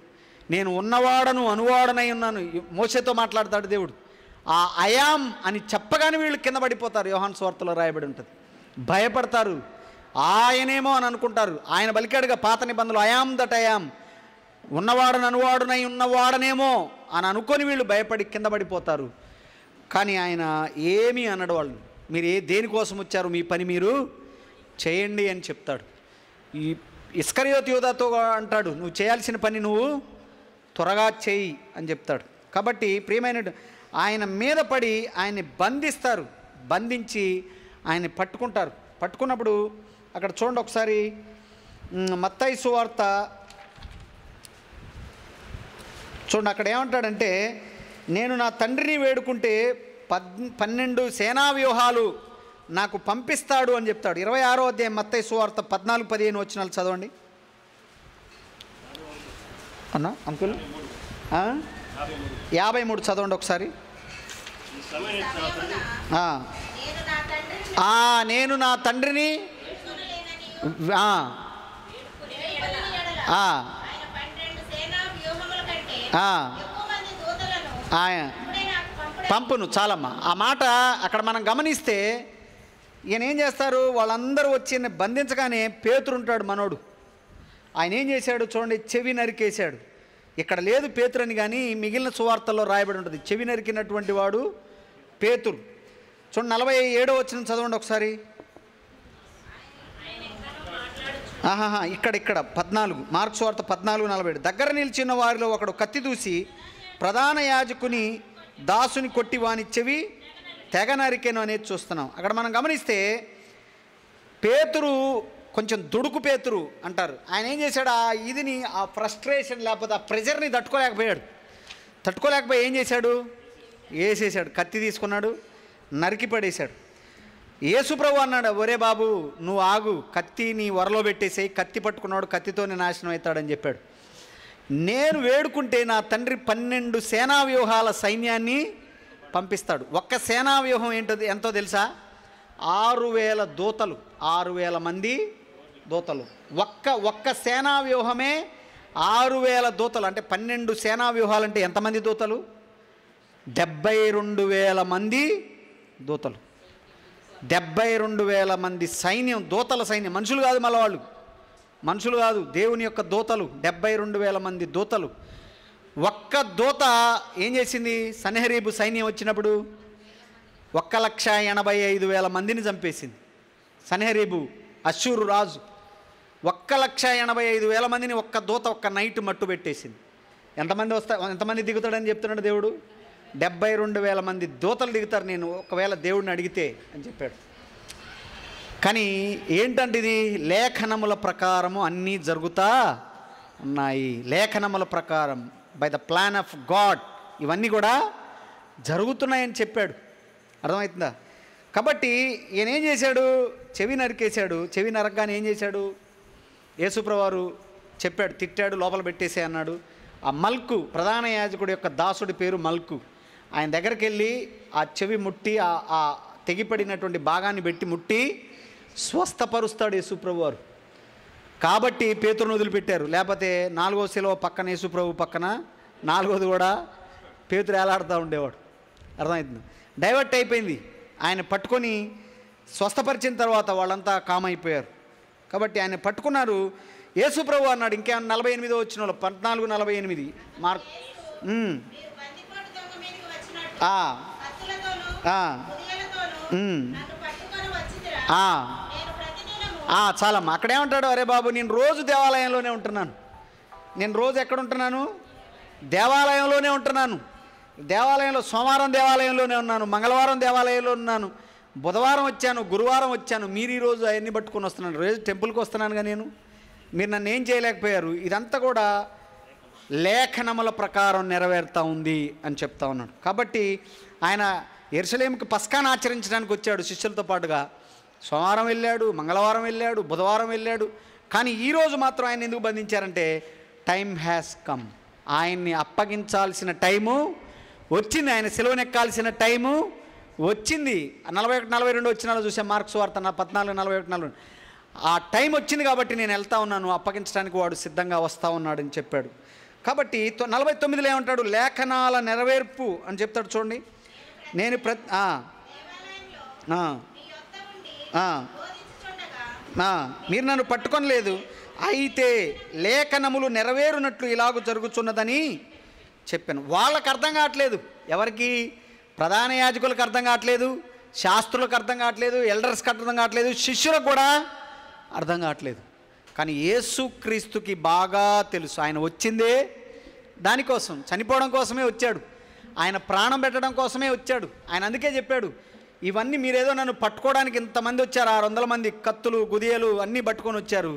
[SPEAKER 1] నేను ఉన్నవాడను అనువాడనై ఉన్నాను. మోషేతో మాట్లాడతాడు దేవుడు. ఆ ఐ యామ్ అని చెప్పగానే వీళ్ళు కింద పడిపోతారు. యోహాను సువార్తలో రాయబడి ఉంటుంది. భయపడతారు. ఆయనేమో అని అనుకుంటారు. ఆయన పలికాడుగా పాత నిబంధనలు, I am that I am, ఉన్నవాడను అనువాడునై ఉన్నవాడనేమో అని అనుకొని వీళ్ళు భయపడి కింద పడిపోతారు. కానీ ఆయన ఏమీ అనడు. వాళ్ళు మీరు దేనికోసం వచ్చారు, మీ పని మీరు చేయండి అని చెప్తాడు. ఈ ఇస్కరియోతు యూదాతో అంటాడు, నువ్వు చేయాల్సిన పని నువ్వు త్వరగా చేయి అని చెప్తాడు. కాబట్టి ప్రియమైన ఆయన మీద పడి ఆయన్ని బంధిస్తారు. బంధించి ఆయన్ని పట్టుకుంటారు. పట్టుకున్నప్పుడు అక్కడ చూడండి ఒకసారి, మత్తయి సువార్త చూడండి. అక్కడ ఏమంటాడంటే, నేను నా తండ్రిని వేడుకుంటే 12 సేనా వ్యూహాలు నాకు పంపిస్తాడు అని చెప్తాడు. 26వ అధ్యాయం మత్తయి సువార్త 14-15 వచనాలు చదవండి అన్నా అంకుల్. 53 చదవండి ఒకసారి. నేను నా తండ్రిని పంపును. చాలమ్మా. ఆ మాట అక్కడ మనం గమనిస్తే ఈయన ఏం చేస్తారు, వాళ్ళందరూ వచ్చి బంధించగానే పేతురుంటాడు మనోడు. ఆయన ఏం చేశాడు చూడండి, చెవి నరికేశాడు. ఇక్కడ లేదు పేతురు అని, కానీ మిగిలిన సువార్తల్లో రాయబడి ఉంటుంది చెవి నరికినటువంటి వాడు పేతురు. చూడండి 47వ వచనం చదవండి ఒకసారి. ఇక్కడ 14 మార్కు సువార్త 14:47. దగ్గర నిలిచిన వారిలో ఒకడు కత్తి దూసి ప్రధాన యాజకుని దాసుని కొట్టి వాని చెవి తెగ నరికెను అనేది చూస్తున్నాం. అక్కడ మనం గమనిస్తే పేతురు కొంచెం దుడుకు పేతురు అంటారు. ఆయన ఏం చేశాడు, ఆ ఫ్రస్ట్రేషన్ లేకపోతే ఆ ప్రెజర్ని తట్టుకోలేకపోయి ఏం చేశాడు, వేసేసాడు. కత్తి తీసుకున్నాడు, నరికి పడేశాడు. యేసుప్రభు అన్నాడు, ఒరే బాబు నువ్వు ఆగు, కత్తి నీ వరలో పెట్టేసేయి, కత్తి పట్టుకున్నాడు కత్తితోనే నాశనం అవుతాడని చెప్పాడు. నేను వేడుకుంటే నా తండ్రి 12 సేనా వ్యూహాల సైన్యాన్ని పంపిస్తాడు. ఒక్క సేనా వ్యూహం ఎంతో తెలుసా, 6,000 దూతలు, 6,000 మంది దూతలు. ఒక్క సేనా వ్యూహమే 6,000 దూతలు. అంటే 12 సేనా వ్యూహాలు అంటే ఎంతమంది దూతలు, 72,000 మంది దూతలు. 72,000 మంది సైన్యం, దూతల సైన్యం. మనుషులు కాదు, మళ్ళీ వాళ్ళు మనుషులు కాదు, దేవుని యొక్క దూతలు. 72,000 మంది దూతలు. ఒక్క దూత ఏం చేసింది, సన్హెరీబు సైన్యం వచ్చినప్పుడు 1,85,000 మందిని చంపేసింది. సన్హెరీబు అష్షూరు రాజు 1,85,000 మందిని ఒక్క దూత ఒక్క నైట్ మట్టు పెట్టేసింది. ఎంతమంది దిగుతాడని చెప్తున్నాడు దేవుడు, 72,000 మంది దూతలు దిగుతారు నేను ఒకవేళ దేవుడిని అడిగితే అని చెప్పాడు. కానీ ఏంటంటే ఇది లేఖనముల ప్రకారము అన్నీ జరుగుతా ఉన్నాయి. లేఖనముల ప్రకారం by the plan of God ఇవన్నీ కూడా జరుగుతున్నాయని చెప్పాడు. అర్థమవుతుందా? కాబట్టి ఈయన ఏం చేశాడు, చెవి నరికేశాడు. చెవి నరకగానే ఏం చేశాడు, యేసుప్రభువారు చెప్పాడు, తిట్టాడు, లోపల పెట్టేసే అన్నాడు. ఆ మల్కు, ప్రధాన యాజకుడి యొక్క దాసుడి పేరు మల్కు, ఆయన దగ్గరికి వెళ్ళి ఆ చెవి ముట్టి ఆ తెగిపడినటువంటి భాగాన్ని పెట్టి ముట్టి స్వస్థపరుస్తాడు యేసుప్రభువారు. కాబట్టి పేతురును వదిలిపెట్టారు. లేకపోతే 4వ శిలువ పక్కన యేసుప్రభు పక్కన 4వది కూడా పేతురు ఏలాడుతూ ఉండేవాడు. అర్థమవుతుంది? డైవర్ట్ అయిపోయింది. ఆయన పట్టుకొని స్వస్థపరిచిన తర్వాత వాళ్ళంతా కామైపోయారు. కాబట్టి ఆయన పట్టుకున్నారు. యేసుప్రభు అన్నాడు, ఇంకేమన్నా 48వ వచనంలో 14:48 మార్క్ చాలమ్మా. అక్కడేమంటాడు, అరే బాబు నేను రోజు దేవాలయంలోనే ఉంటున్నాను. నేను రోజు ఎక్కడ ఉంటున్నాను, దేవాలయంలోనే ఉంటున్నాను. దేవాలయంలో సోమవారం దేవాలయంలోనే ఉన్నాను, మంగళవారం దేవాలయంలో ఉన్నాను, బుధవారం వచ్చాను, గురువారం వచ్చాను. మీరు ఈరోజు అవన్నీ పట్టుకొని వస్తున్నాను. రోజు టెంపుల్కి వస్తున్నానుగా నేను, మీరు నన్ను ఏం చేయలేకపోయారు. ఇదంతా కూడా లేఖనముల ప్రకారం నెరవేరుతూ ఉంది అని చెప్తా ఉన్నాడు. కాబట్టి ఆయన యెరూషలేముకి పస్కాను ఆచరించడానికి వచ్చాడు శిష్యులతో పాటుగా. సోమవారం వెళ్ళాడు, మంగళవారం వెళ్ళాడు, బుధవారం వెళ్ళాడు. కానీ ఈరోజు మాత్రం ఆయన ఎందుకు బంధించారంటే టైం హ్యాస్ కమ్. ఆయన్ని అప్పగించాల్సిన టైము వచ్చింది, ఆయన సిలువనెక్కాల్సిన టైము వచ్చింది. 41, 42 వచ్చినాలో చూసాం మార్క్స్ వార్త 14, 41, 42. ఆ టైం వచ్చింది కాబట్టి నేను వెళ్తా ఉన్నాను, అప్పగించడానికి వాడు సిద్ధంగా వస్తూ ఉన్నాడని చెప్పాడు. కాబట్టి 49లో ఏమంటాడు? లేఖనాల నెరవేర్పు అని చెప్తాడు. చూడండి, నేను మీరు నన్ను పట్టుకొనలేదు, అయితే లేఖనములు నెరవేరునట్లు ఇలాగూ జరుగుతున్నదని చెప్పాను. వాళ్ళకి అర్థం కావట్లేదు. ఎవరికి? ప్రధాన యాజకులకు అర్థం కావట్లేదు, శాస్త్రులకు అర్థం కావట్లేదు, ఎల్డర్స్కి అర్థం కావట్లేదు, శిష్యులకు కూడా అర్థం కావట్లేదు. కానీ యేసుక్రీస్తుకి బాగా తెలుసు. ఆయన వచ్చిందే దానికోసం, చనిపోవడం కోసమే వచ్చాడు, ఆయన ప్రాణం పెట్టడం కోసమే వచ్చాడు. ఆయన అందుకే చెప్పాడు, ఇవన్నీ మీరేదో నన్ను పట్టుకోవడానికి ఇంతమంది వచ్చారు, 600 మంది కత్తులు గుదియలు అన్నీ పట్టుకొని వచ్చారు,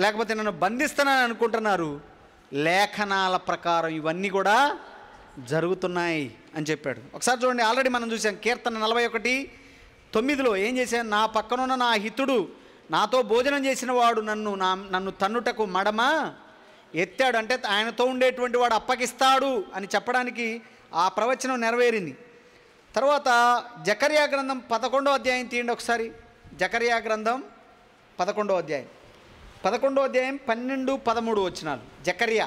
[SPEAKER 1] లేకపోతే నన్ను బంధిస్తానని అనుకుంటున్నారు. లేఖనాల ప్రకారం ఇవన్నీ కూడా జరుగుతున్నాయి అని చెప్పాడు. ఒకసారి చూడండి, ఆల్రెడీ మనం చూసాం కీర్తన 41:9 ఏం చేశాను? నా పక్కనున్న నా హితుడు, నాతో భోజనం చేసిన వాడు నన్ను తన్నుటకు మడమ ఎత్తాడు. అంటే ఆయనతో ఉండేటువంటి వాడు అప్పగిస్తాడు అని చెప్పడానికి ఆ ప్రవచనం నెరవేరింది. తర్వాత జకర్యా గ్రంథం 11వ అధ్యాయం తీయండి ఒకసారి. జకర్యా గ్రంథం 11వ అధ్యాయం 12, 13 వచనాలు. జకర్యా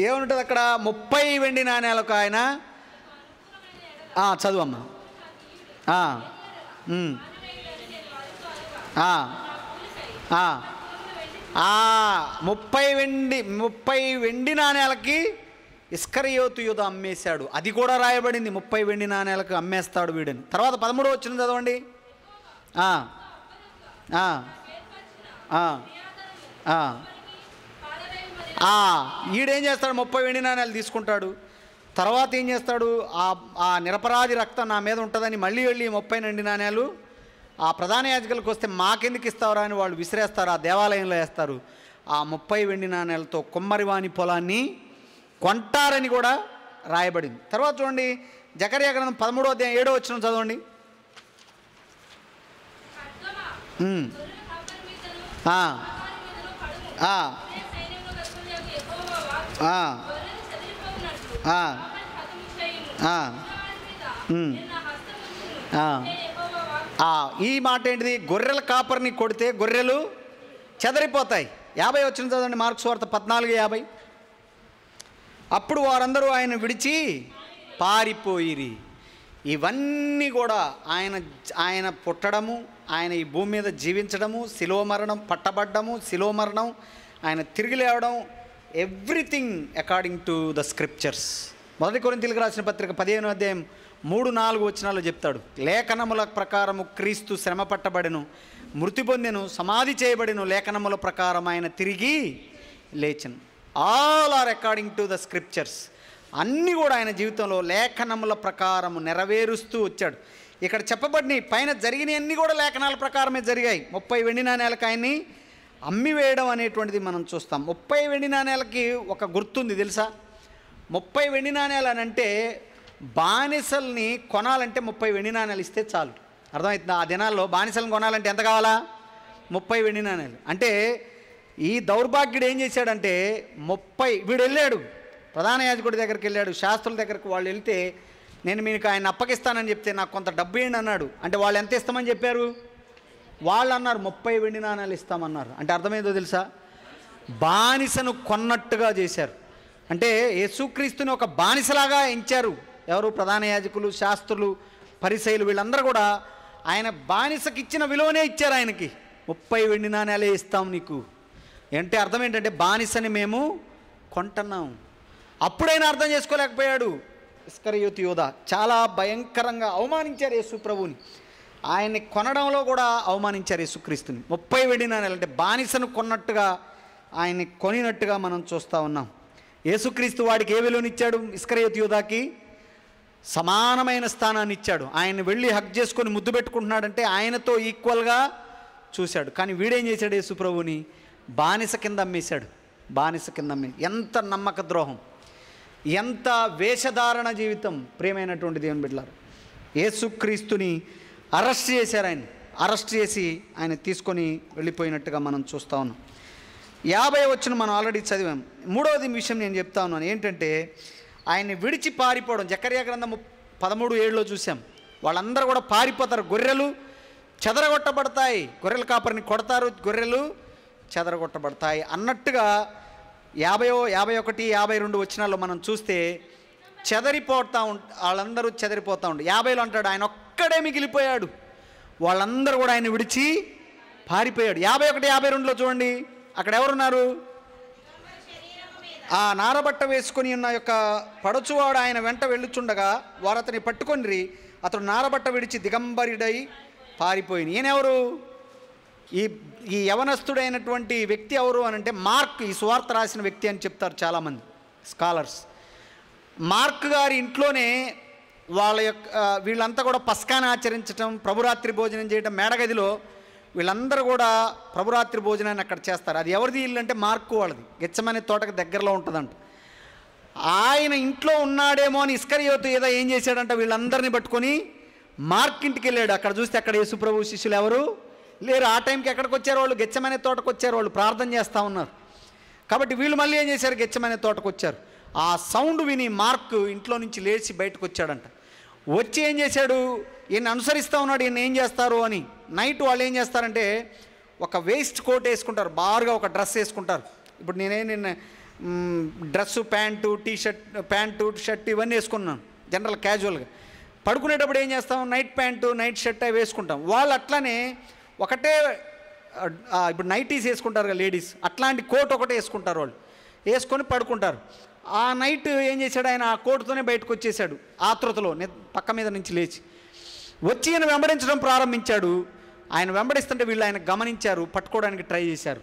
[SPEAKER 1] ఏముంటుంది అక్కడ? 30 వెండి నాణేలకు ఆయన చదువమ్మా. 30 వెండి నాణేలకి ఇస్కరియోతు యూదా అమ్మేశాడు. అది కూడా రాయబడింది, 30 వెండి నాణేలకు అమ్మేస్తాడు వీడని. తర్వాత 13 వచ్చిన చదవండి. ఈడేం చేస్తాడు? 30 వెండి నాణేలు తీసుకుంటాడు. తర్వాత ఏం చేస్తాడు? ఆ నిరపరాధి రక్తం నా మీద ఉంటుందని మళ్ళీ వెళ్ళి 30 వెండి నాణేలు ఆ ప్రధాన యాజకులకు వస్తే మాకెందుకు ఇస్తావరా అని వాళ్ళు విసిరేస్తారు, ఆ దేవాలయంలో వేస్తారు. ఆ 30 వెండి నాణేలతో కుమ్మరివాని పొలాన్ని కొంటారని కూడా రాయబడింది. తర్వాత చూడండి, జకర్యా గ్రంథం 13వ అధ్యాయం 7వ వచనం చదవండి. ఈ మాట ఏంటిది? గొర్రెల కాపరిని కొడితే గొర్రెలు చెదరిపోతాయి. 50 వచనం చదవండి, మార్క్స్ వార్త 14:50. అప్పుడు వారందరూ ఆయన విడిచి పారిపోయిరి. ఇవన్నీ కూడా ఆయన పుట్టడము, ఆయన ఈ భూమి మీద జీవించడము, శిలువ మరణం, పట్టబడ్డము, శిలువ మరణం, ఆయన తిరిగి లేవడం, everything according to the scriptures. 1 కొరింథీయులకు రాసిన పత్రిక 15వ అధ్యాయం 3-4 వచనాల్లో చెప్తాడు, లేఖనముల ప్రకారము క్రీస్తు శ్రమ పట్టబడెను, మృతి పొందెను, సమాధి చేయబడెను, లేఖనముల ప్రకారం ఆయన తిరిగి లేచెను. All are according to the scriptures. అన్నీ కూడా ఆయన జీవితంలో లేఖనముల ప్రకారము నెరవేరుస్తూ వచ్చాడు. ఇక్కడ చెప్పబడిన పైన జరిగినవన్నీ కూడా లేఖనాల ప్రకారమే జరిగాయి. 30 వెండి నాణేలకు ఆయన్ని అమ్మివేయడం అనేటువంటిది మనం చూస్తాం. 30 వెండి నాణేలకి ఒక గుర్తుంది తెలుసా? 30 వెండి నాణేలు అని అంటే బానిసల్ని కొనాలంటే 30 వెండి నాణేలు ఇస్తే చాలు. అర్థమవుతుందా? ఆ దినాల్లో బానిసలను కొనాలంటే ఎంత కావాలా? 30 వెండి నాణేలు. అంటే ఈ దౌర్భాగ్యుడు ఏం చేశాడంటే వీడు వెళ్ళాడు ప్రధాన యాజకుడి దగ్గరికి, వెళ్ళాడు శాస్త్రుల దగ్గరికి. వాళ్ళు వెళ్తే నేను మీకు ఆయన అప్పగిస్తానని చెప్తే నాకు కొంత డబ్బు ఏంటి అన్నాడు. అంటే వాళ్ళు ఎంత ఇస్తామని చెప్పారు? వాళ్ళు అన్నారు 30 వెండి నాణేలు ఇస్తామన్నారు. అంటే అర్థమైందో తెలుసా? బానిసను కొన్నట్టుగా చేశారు. అంటే యేసుక్రీస్తుని ఒక బానిసలాగా ఎంచారు. ఎవరు? ప్రధాన యాజకులు, శాస్త్రులు, పరిసయ్యులు, వీళ్ళందరూ కూడా ఆయన బానిసకి ఇచ్చిన విలువనే ఇచ్చారు ఆయనకి. 30 వెండి నాణేలే ఇస్తాం నీకు అంటే అర్థం ఏంటంటే బానిసని మేము కొంటున్నాం. అప్పుడైనా అర్థం చేసుకోలేకపోయాడు ఇస్కరియోతు యూదా. చాలా భయంకరంగా అవమానించారు యేసు ప్రభువుని. ఆయన్ని కొనడంలో కూడా అవమానించారు యేసుక్రీస్తుని. 30 వెండి నాణేలు అంటే బానిసను కొన్నట్టుగా, ఆయన్ని కొనినట్టుగా మనం చూస్తూ ఉన్నాం. యేసుక్రీస్తు వాడికి ఏ విలువనిచ్చాడు? ఇస్కరియోతు యూదాకి సమానమైన స్థానాన్ని ఇచ్చాడు. ఆయన్ని వెళ్ళి హగ్ చేసుకొని ముద్దు పెట్టుకుంటున్నాడంటే ఆయనతో ఈక్వల్గా చూశాడు. కానీ వీడేం చేశాడు? యేసు ప్రభువుని బానిస కింద అమ్మేశాడు. బానిస కింద ఎంత నమ్మక ద్రోహం, ఎంత వేషధారణ జీవితం. ప్రియమైనటువంటి దేవుని బిడ్డలారా, యేసుక్రీస్తుని అరెస్ట్ చేశారు. ఆయన అరెస్ట్ చేసి ఆయన తీసుకొని వెళ్ళిపోయినట్టుగా మనం చూస్తూ ఉన్నాం. 50 వచనం మనం ఆల్రెడీ చదివాం. 3వ విషయం నేను చెప్తా ఉన్నాను ఏంటంటే ఆయన్ని విడిచి పారిపోవడం. జకర్యా గ్రంథం 13:7లో చూసాం. వాళ్ళందరూ కూడా పారిపోతారు, గొర్రెలు చెదరగొట్టబడతాయి, గొర్రెల కాపరిని కొడతారు, గొర్రెలు చెదరగొట్టబడతాయి అన్నట్టుగా 50, 51, 52 వచనాల్లో మనం చూస్తే వాళ్ళందరూ చెదరిపోతూ ఉండి 50లో అంటాడు ఆయన ఒక్కడే మిగిలిపోయాడు, వాళ్ళందరూ కూడా ఆయన విడిచి పారిపోయాడు. 51, 52లో చూడండి, అక్కడ ఎవరున్నారు? ఆ నారబట్ట వేసుకొని ఉన్న యొక్క పడచువాడు ఆయన వెంట వెళ్ళుచుండగా వారు అతని పట్టుకొనిరి, అతడు నారబట్ట విడిచి దిగంబరుడై పారిపోయింది. ఈయనెవరు? ఈ యవనస్తుడైనటువంటి వ్యక్తి ఎవరు అని అంటే మార్క్, ఈ సువార్త రాసిన వ్యక్తి అని చెప్తారు చాలామంది స్కాలర్స్. మార్క్ గారి ఇంట్లోనే వాళ్ళ యొక్క వీళ్ళంతా కూడా పస్కాని ఆచరించటం, ప్రభురాత్రి భోజనం చేయడం, మేడగదిలో వీళ్ళందరూ కూడా ప్రభురాత్రి భోజనాన్ని అక్కడ చేస్తారు. అది ఎవరిది ఇల్లు అంటే మార్కు వాళ్ళది, గెత్సెమనే తోటకు దగ్గరలో ఉంటుందంట. ఆయన ఇంట్లో ఉన్నాడేమో అని ఇస్కరియోతు ఏదో ఏం చేశాడంట, వీళ్ళందరినీ పట్టుకొని మార్క్ ఇంటికి వెళ్ళాడు. అక్కడ చూస్తే అక్కడ యేసుప్రభు శిష్యులు ఎవరు లేరు. ఆ టైంకి ఎక్కడికి వచ్చారు వాళ్ళు? గెత్సెమనే తోటకు వచ్చారు, వాళ్ళు ప్రార్థన చేస్తూ ఉన్నారు. కాబట్టి వీళ్ళు మళ్ళీ ఏం చేశారు? గెత్సెమనే తోటకు వచ్చారు. ఆ సౌండ్ విని మార్క్ ఇంట్లో నుంచి లేచి బయటకు వచ్చాడంట. వచ్చి ఏం చేశాడు? ఈయన అనుసరిస్తూ ఉన్నాడు, ఈయన ఏం చేస్తారు అని. నైట్ వాళ్ళు ఏం చేస్తారంటే ఒక వేస్ట్ కోట్ వేసుకుంటారు, బారుగా ఒక డ్రెస్ వేసుకుంటారు. ఇప్పుడు నిన్న డ్రెస్సు, ప్యాంటు, ప్యాంటు షర్ట్ ఇవన్నీ వేసుకున్నాను జనరల్ క్యాజువల్గా. పడుకునేటప్పుడు ఏం చేస్తాం? నైట్ ప్యాంటు, నైట్ షర్ట్ అవి వేసుకుంటాం. వాళ్ళు అట్లానే ఒకటే, ఇప్పుడు నైటీస్ వేసుకుంటారు కదా లేడీస్, అట్లాంటి కోట్ ఒకటే వేసుకుంటారు వాళ్ళు, వేసుకొని పడుకుంటారు. ఆ నైట్ ఏం చేశాడు ఆయన? ఆ కోటుతోనే బయటకు వచ్చేసాడు ఆతృతలో, పక్క మీద నుంచి లేచి వచ్చి ఈయన వెంబడించడం ప్రారంభించాడు. ఆయన వెంబడిస్తుంటే వీళ్ళు ఆయన గమనించారు, పట్టుకోవడానికి ట్రై చేశారు.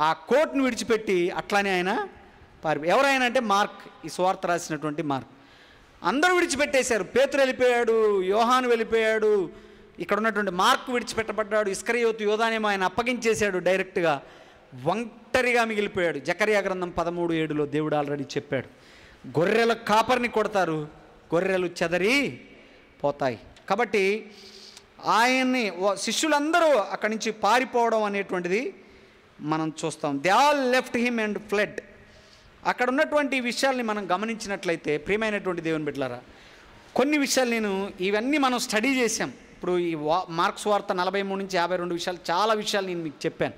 [SPEAKER 1] ఆ కోట్ను విడిచిపెట్టి అట్లానే ఆయన ఎవరైనా అంటే మార్క్, ఈ సువార్త రాసినటువంటి మార్క్. అందరూ విడిచిపెట్టేశారు. పేతురు వెళ్ళిపోయాడు, యోహాను వెళ్ళిపోయాడు, ఇక్కడ ఉన్నటువంటి మార్క్ విడిచిపెట్టబడ్డాడు, ఇస్కరియోతు యోధానేమో ఆయన అప్పగించేశాడు డైరెక్ట్గా. ఒంటరిగా మిగిలిపోయాడు. జకర్యా గ్రంథం 13:7లో దేవుడు ఆల్రెడీ చెప్పాడు, గొర్రెల కాపరిని కొడతారు, గొర్రెలు చెదరి పోతాయి. కాబట్టి ఆయన్ని శిష్యులందరూ అక్కడి నుంచి పారిపోవడం అనేటువంటిది మనం చూస్తాం. They all left him and ఫ్లెడ్. అక్కడ ఉన్నటువంటి విషయాల్ని మనం గమనించినట్లయితే ప్రియమైనటువంటి దేవుని బిడ్డలారా, కొన్ని విషయాలు ఇవన్నీ మనం స్టడీ చేసాం. ఇప్పుడు ఈ మార్క్స్ వార్త 43 నుంచి 52 విషయాలు, చాలా విషయాలు నేను మీకు చెప్పాను.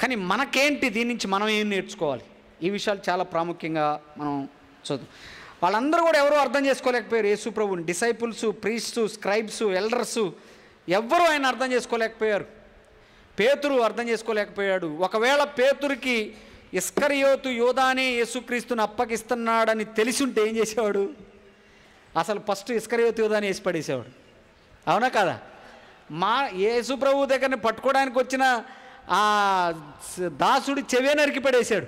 [SPEAKER 1] కానీ మనకేంటి దీని నుంచి మనం ఏం నేర్చుకోవాలి? ఈ విషయాలు చాలా ప్రాముఖ్యంగా మనం చూద్దాం. వాళ్ళందరూ కూడా ఎవరూ అర్థం చేసుకోలేకపోయారు యేసు ప్రభువుని. డిసైపుల్స్, ప్రీస్ట్స్, స్క్రైబ్స్, ఎల్డర్స్ ఎవ్వరూ ఆయన అర్థం చేసుకోలేకపోయారు. పేతురు అర్థం చేసుకోలేకపోయాడు. ఒకవేళ పేతురికి ఇస్కరియోతు యోధానే యేసుక్రీస్తుని అప్పగిస్తున్నాడని తెలిసి ఉంటే ఏం చేసేవాడు? అసలు ఫస్ట్ ఇస్కరియోతు యోధాని వేసి పడేసేవాడు. అవునా కదా? యేసు ప్రభు దగ్గరని పట్టుకోవడానికి వచ్చిన ఆ దాసుడి చెవే నరికి పడేశాడు.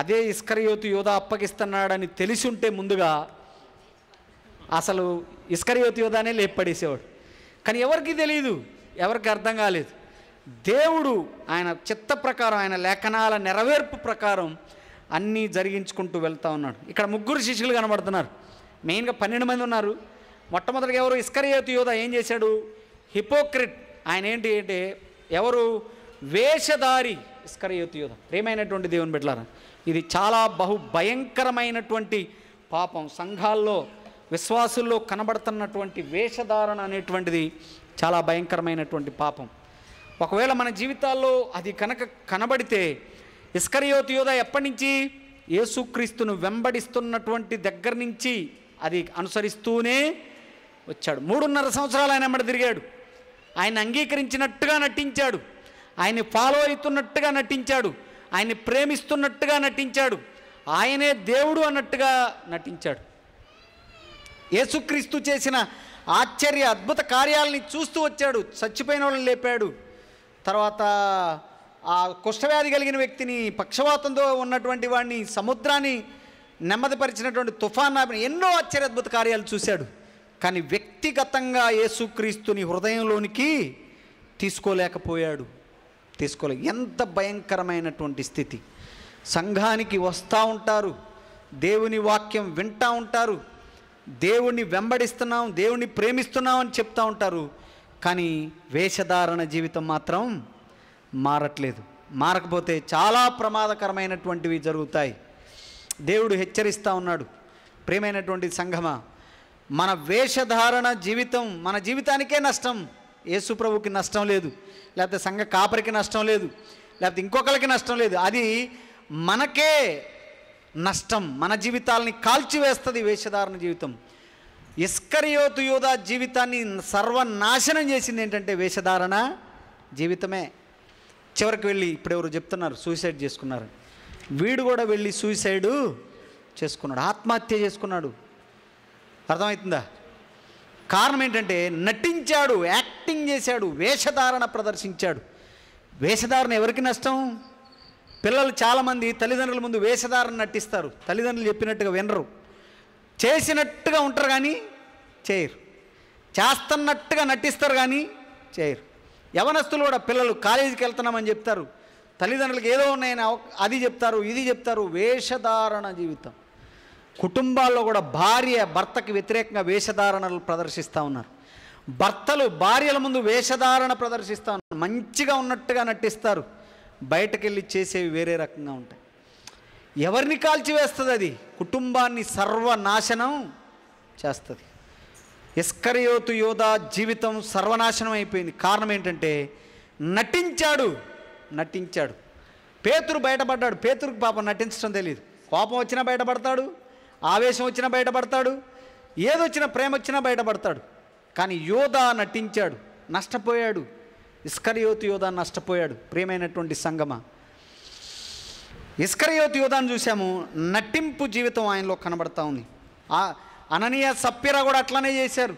[SPEAKER 1] అదే ఇస్కరియోతు యోధా అప్పగిస్తున్నాడని తెలిసి ఉంటే ముందుగా అసలు ఇస్కరియోతు యోధానే లేపడేసేవాడు. కానీ ఎవరికి తెలియదు, ఎవరికి అర్థం కాలేదు. దేవుడు ఆయన చిత్త ప్రకారం, ఆయన లేఖనాల నెరవేర్పు ప్రకారం అన్నీ జరిగించుకుంటూ వెళ్తూ ఉన్నాడు. ఇక్కడ 3 శిష్యులు కనబడుతున్నారు. మెయిన్గా 12 మంది ఉన్నారు. మొట్టమొదటిగా ఎవరు? ఇస్కరియోతు యోధా ఏం చేశాడు? హిపోక్రిట్. ఆయన ఏంటి అంటే ఎవరు? వేషధారి ఇస్కరియోతు యోధా. ప్రియమైనటువంటి దేవుని బిడ్డలారా, ఇది చాలా భయంకరమైనటువంటి పాపం. సంఘాల్లో, విశ్వాసుల్లో కనబడుతున్నటువంటి వేషధారణ అనేటువంటిది చాలా భయంకరమైనటువంటి పాపం. ఒకవేళ మన జీవితాల్లో అది కనుక కనబడితే, ఇస్కరియోతు యోధా ఎప్పటి నుంచి? యేసుక్రీస్తును వెంబడిస్తున్నటువంటి దగ్గర నుంచి అది అనుసరిస్తూనే వచ్చాడు. 3.5 సంవత్సరాలు ఆయన వెంబడి తిరిగాడు. ఆయన అంగీకరించినట్టుగా నటించాడు, ఆయన్ని ఫాలో అవుతున్నట్టుగా నటించాడు, ఆయన్ని ప్రేమిస్తున్నట్టుగా నటించాడు, ఆయనే దేవుడు అన్నట్టుగా నటించాడు. యేసుక్రీస్తు చేసిన ఆశ్చర్య అద్భుత కార్యాలని చూస్తూ వచ్చాడు. చచ్చిపోయిన వాళ్ళని లేపాడు. తర్వాత ఆ కుష్ఠవ్యాధి కలిగిన వ్యక్తిని, పక్షవాతంతో ఉన్నటువంటి వాడిని, సముద్రాన్ని నెమ్మదిపరిచినటువంటి తుఫాన్ ఆపిన ఎన్నో ఆశ్చర్య అద్భుత కార్యాలు చూశాడు. కానీ వ్యక్తిగతంగా యేసుక్రీస్తుని హృదయంలోనికి తీసుకోలేకపోయాడు. ఎంత భయంకరమైనటువంటి స్థితి. సంఘానికి వస్తూ ఉంటారు, దేవుని వాక్యం వింటూ ఉంటారు, దేవుణ్ణి వెంబడిస్తున్నాం, దేవుణ్ణి ప్రేమిస్తున్నాం అని చెప్తూ ఉంటారు. కానీ వేషధారణ జీవితం మాత్రం మారట్లేదు. మారకపోతే చాలా ప్రమాదకరమైనటువంటివి జరుగుతాయి. దేవుడు హెచ్చరిస్తూ ఉన్నాడు. ప్రియమైనటువంటి సంఘమా, మన వేషధారణ జీవితం మన జీవితానికే నష్టం. యేసు ప్రభువుకి నష్టం లేదు, లేకపోతే సంఘ కాపరికి నష్టం లేదు, లేకపోతే ఇంకొకరికి నష్టం లేదు. అది మనకే నష్టం, మన జీవితాలని కాల్చివేస్తుంది వేషధారణ జీవితం. ఇస్కరియోతు యూదా జీవితాన్ని సర్వనాశనం చేసింది ఏంటంటే వేషధారణ జీవితమే. చివరికి వెళ్ళి ఇప్పుడు ఎవరు చెప్తున్నారు సూసైడ్ చేసుకున్నారు, వీడు కూడా వెళ్ళి సూసైడు చేసుకున్నాడు, ఆత్మహత్య చేసుకున్నాడు. అర్థమవుతుందా? కారణం ఏంటంటే నటించాడు, యాక్టింగ్ చేశాడు, వేషధారణ ప్రదర్శించాడు. వేషధారణ ఎవరికి నష్టం? పిల్లలు చాలామంది తల్లిదండ్రుల ముందు వేషధారణ నటిస్తారు, తల్లిదండ్రులు చెప్పినట్టుగా వినరు, చేసినట్టుగా ఉంటారు కానీ చేయరు, చేస్తున్నట్టుగా నటిస్తారు కానీ చేయరు. యవనస్తులు కూడా పిల్లలు కాలేజీకి వెళ్తున్నామని చెప్తారు, తల్లిదండ్రులకు ఏదో ఉన్నాయని అది చెప్తారు, ఇది చెప్తారు. వేషధారణ జీవితం. కుటుంబాల్లో కూడా భార్య భర్తకి వ్యతిరేకంగా వేషధారణలు ప్రదర్శిస్తూ ఉన్నారు, భర్తలు భార్యల ముందు వేషధారణ ప్రదర్శిస్తూ ఉన్నారు, మంచిగా ఉన్నట్టుగా నటిస్తారు, బయటకు వెళ్ళి చేసేవి వేరే రకంగా ఉంటాయి. ఎవరిని కాల్చివేస్తుంది? అది కుటుంబాన్ని సర్వనాశనం చేస్తుంది. ఇస్కరియోతు యోధా జీవితం సర్వనాశనం అయిపోయింది. కారణం ఏంటంటే నటించాడు. పేతురు బయటపడ్డాడు. పేతురుకు పాపం నటించడం తెలియదు. కోపం వచ్చినా బయటపడతాడు, ఆవేశం వచ్చినా బయటపడతాడు, ఏదొచ్చినా ప్రేమ వచ్చినా బయటపడతాడు. కానీ యోధా నటించాడు, నష్టపోయాడు. ఇస్కరియోతు యోధా నష్టపోయాడు. ప్రియమైనటువంటి సంగమా, ఇస్కరియోతు యోధాను చూసాము, నటింపు జీవితం ఆయనలో కనబడతా ఉంది. అననీయ సప్పిరా కూడా అట్లనే చేశారు,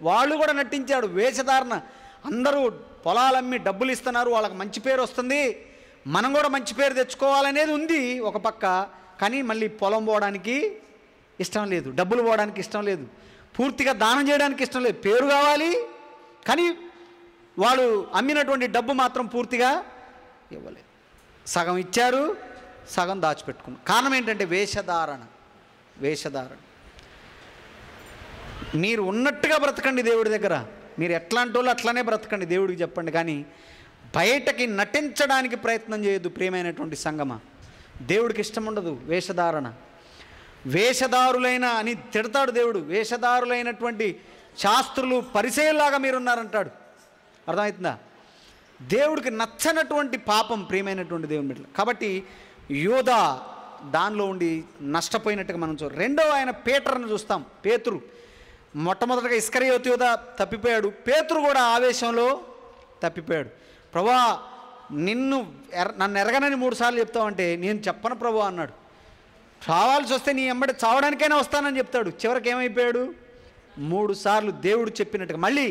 [SPEAKER 1] వాళ్ళు కూడా నటించాడు. వేషధారణ, అందరూ పొలాలమ్మి డబ్బులు ఇస్తున్నారు, వాళ్ళకి మంచి పేరు వస్తుంది, మనం కూడా మంచి పేరు తెచ్చుకోవాలనేది ఉంది ఒక పక్క. కానీ మళ్ళీ పొలం పోవడానికి ఇష్టం లేదు, డబ్బులు పోవడానికి ఇష్టం లేదు, పూర్తిగా దానం చేయడానికి ఇష్టం లేదు, పేరు కావాలి. కానీ వాళ్ళు అమ్మినటువంటి డబ్బు మాత్రం పూర్తిగా ఇవ్వలేదు, సగం ఇచ్చారు, సగం దాచిపెట్టుకున్నారు. కారణం ఏంటంటే వేషధారణ. మీరు ఉన్నట్టుగా బ్రతకండి దేవుడి దగ్గర, మీరు ఎట్లాంటి వాళ్ళు అట్లానే బ్రతకండి దేవుడికి చెప్పండి, కానీ బయటకి నటించడానికి ప్రయత్నం చేయొద్దు. ప్రియమైనటువంటి సంగమా, దేవుడికి ఇష్టం ఉండదు వేషధారణ. వేషధారులైన అని తిడతాడు దేవుడు. వేషధారులైనటువంటి శాస్త్రులు పరిచయలాగా మీరున్నారంటాడు. అర్థమవుతుందా? దేవుడికి నచ్చనటువంటి పాపం ప్రియమైనటువంటి దేవుని బిడ్డలు. కాబట్టి యోధా దానిలో ఉండి నష్టపోయినట్టుగా మనం చూస్తాం. రెండవ ఆయన పేతురును చూస్తాం. పేతురు మొట్టమొదటిగా ఇస్కరియోతు యోధా తప్పిపోయాడు, పేతురు కూడా ఆవేశంలో తప్పిపోయాడు. ప్రభువా నన్ను ఎరగనని 3 సార్లు చెప్తావంటే నేను చెప్పను ప్రభువా అన్నాడు. చావాల్సి వస్తే నీ వెంబడి చావడానికైనా వస్తానని చెప్తాడు. చివరికి ఏమైపోయాడు? 3 సార్లు దేవుడు చెప్పినట్టుగా మళ్ళీ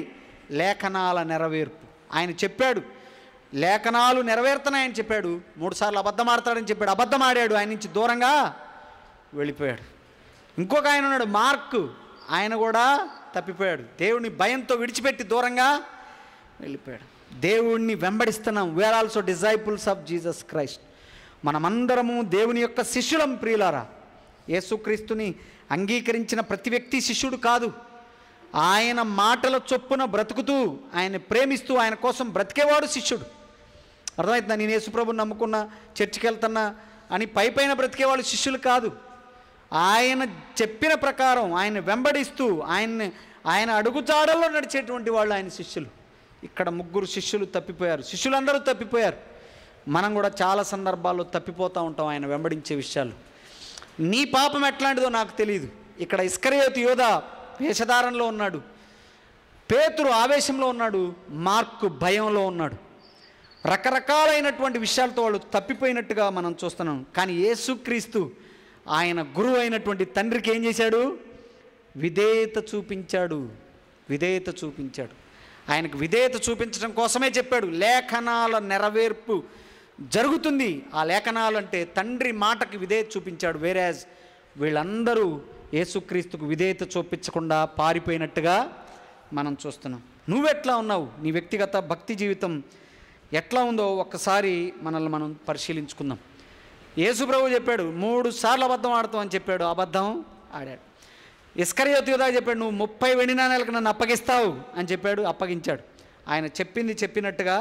[SPEAKER 1] లేఖనాల నెరవేర్పు. ఆయన చెప్పాడు, లేఖనాలు నెరవేరుతున్నాయని చెప్పాడు. 3 సార్లు అబద్ధం ఆడతాడని చెప్పాడు, అబద్ధం ఆడాడు, ఆయన నుంచి దూరంగా వెళ్ళిపోయాడు. ఇంకొక ఆయన ఉన్నాడు మార్కు, ఆయన కూడా తప్పిపోయాడు, దేవుని భయంతో విడిచిపెట్టి దూరంగా వెళ్ళిపోయాడు. దేవుణ్ణి వెంబడిస్తున్నాం. We are also disciples of Jesus Christ. మనమందరము దేవుని యొక్క శిష్యులం. ప్రియులారా, యేసుక్రీస్తుని అంగీకరించిన ప్రతి వ్యక్తి శిష్యుడు కాదు. ఆయన మాటల చొప్పున బ్రతుకుతూ, ఆయన ప్రేమిస్తూ, ఆయన కోసం బ్రతికేవాడు శిష్యుడు. అర్థమవుతుందా? నేను యేసుప్రభుని నమ్ముకున్నా, చర్చికి వెళ్తున్నా అని పైపైన బ్రతికేవాళ్ళు శిష్యులు కాదు. ఆయన చెప్పిన ప్రకారం ఆయన వెంబడిస్తూ, ఆయన అడుగుజాడల్లో నడిచేటువంటి వాళ్ళు ఆయన శిష్యులు. ఇక్కడ 3 శిష్యులు తప్పిపోయారు. శిష్యులందరూ తప్పిపోయారు. మనం కూడా చాలా సందర్భాల్లో తప్పిపోతూ ఉంటాం ఆయన వెంబడించే విషయాలు. నీ పాపం ఎట్లాంటిదో నాకు తెలియదు. ఇక్కడ ఇస్కరియోతు యోధా వేషధారణలో ఉన్నాడు, పేతురు ఆవేశంలో ఉన్నాడు, మార్కు భయంలో ఉన్నాడు. రకరకాలైనటువంటి విషయాలతో వాళ్ళు తప్పిపోయినట్టుగా మనం చూస్తున్నాం. కానీ యేసుక్రీస్తు ఆయన గురువు అయినటువంటి తండ్రికి ఏం చేశాడు? విధేయత చూపించాడు. ఆయనకు విధేయత చూపించడం కోసమే చెప్పాడు. లేఖనాల నెరవేర్పు జరుగుతుంది. ఆ లేఖనాలు అంటే తండ్రి మాటకి విధేయత చూపించాడు. వేరేజ్ వీళ్ళందరూ యేసుక్రీస్తుకు విధేయత చూపించకుండా పారిపోయినట్టుగా మనం చూస్తున్నాం. నువ్వెట్లా ఉన్నావు? నీ వ్యక్తిగత భక్తి జీవితం ఎట్లా ఉందో ఒక్కసారి మనల్ని మనం పరిశీలించుకుందాం. యేసు ప్రభువు చెప్పాడు 3 సార్లు అబద్ధం ఆడతావు అని చెప్పాడు, అబద్ధం ఆడాడు. ఇస్కరియోతు యోధా చెప్పాడు, నువ్వు 30 వెండి నాణేలకు నన్ను అప్పగిస్తావు అని చెప్పాడు, అప్పగించాడు. ఆయన చెప్పింది చెప్పినట్టుగా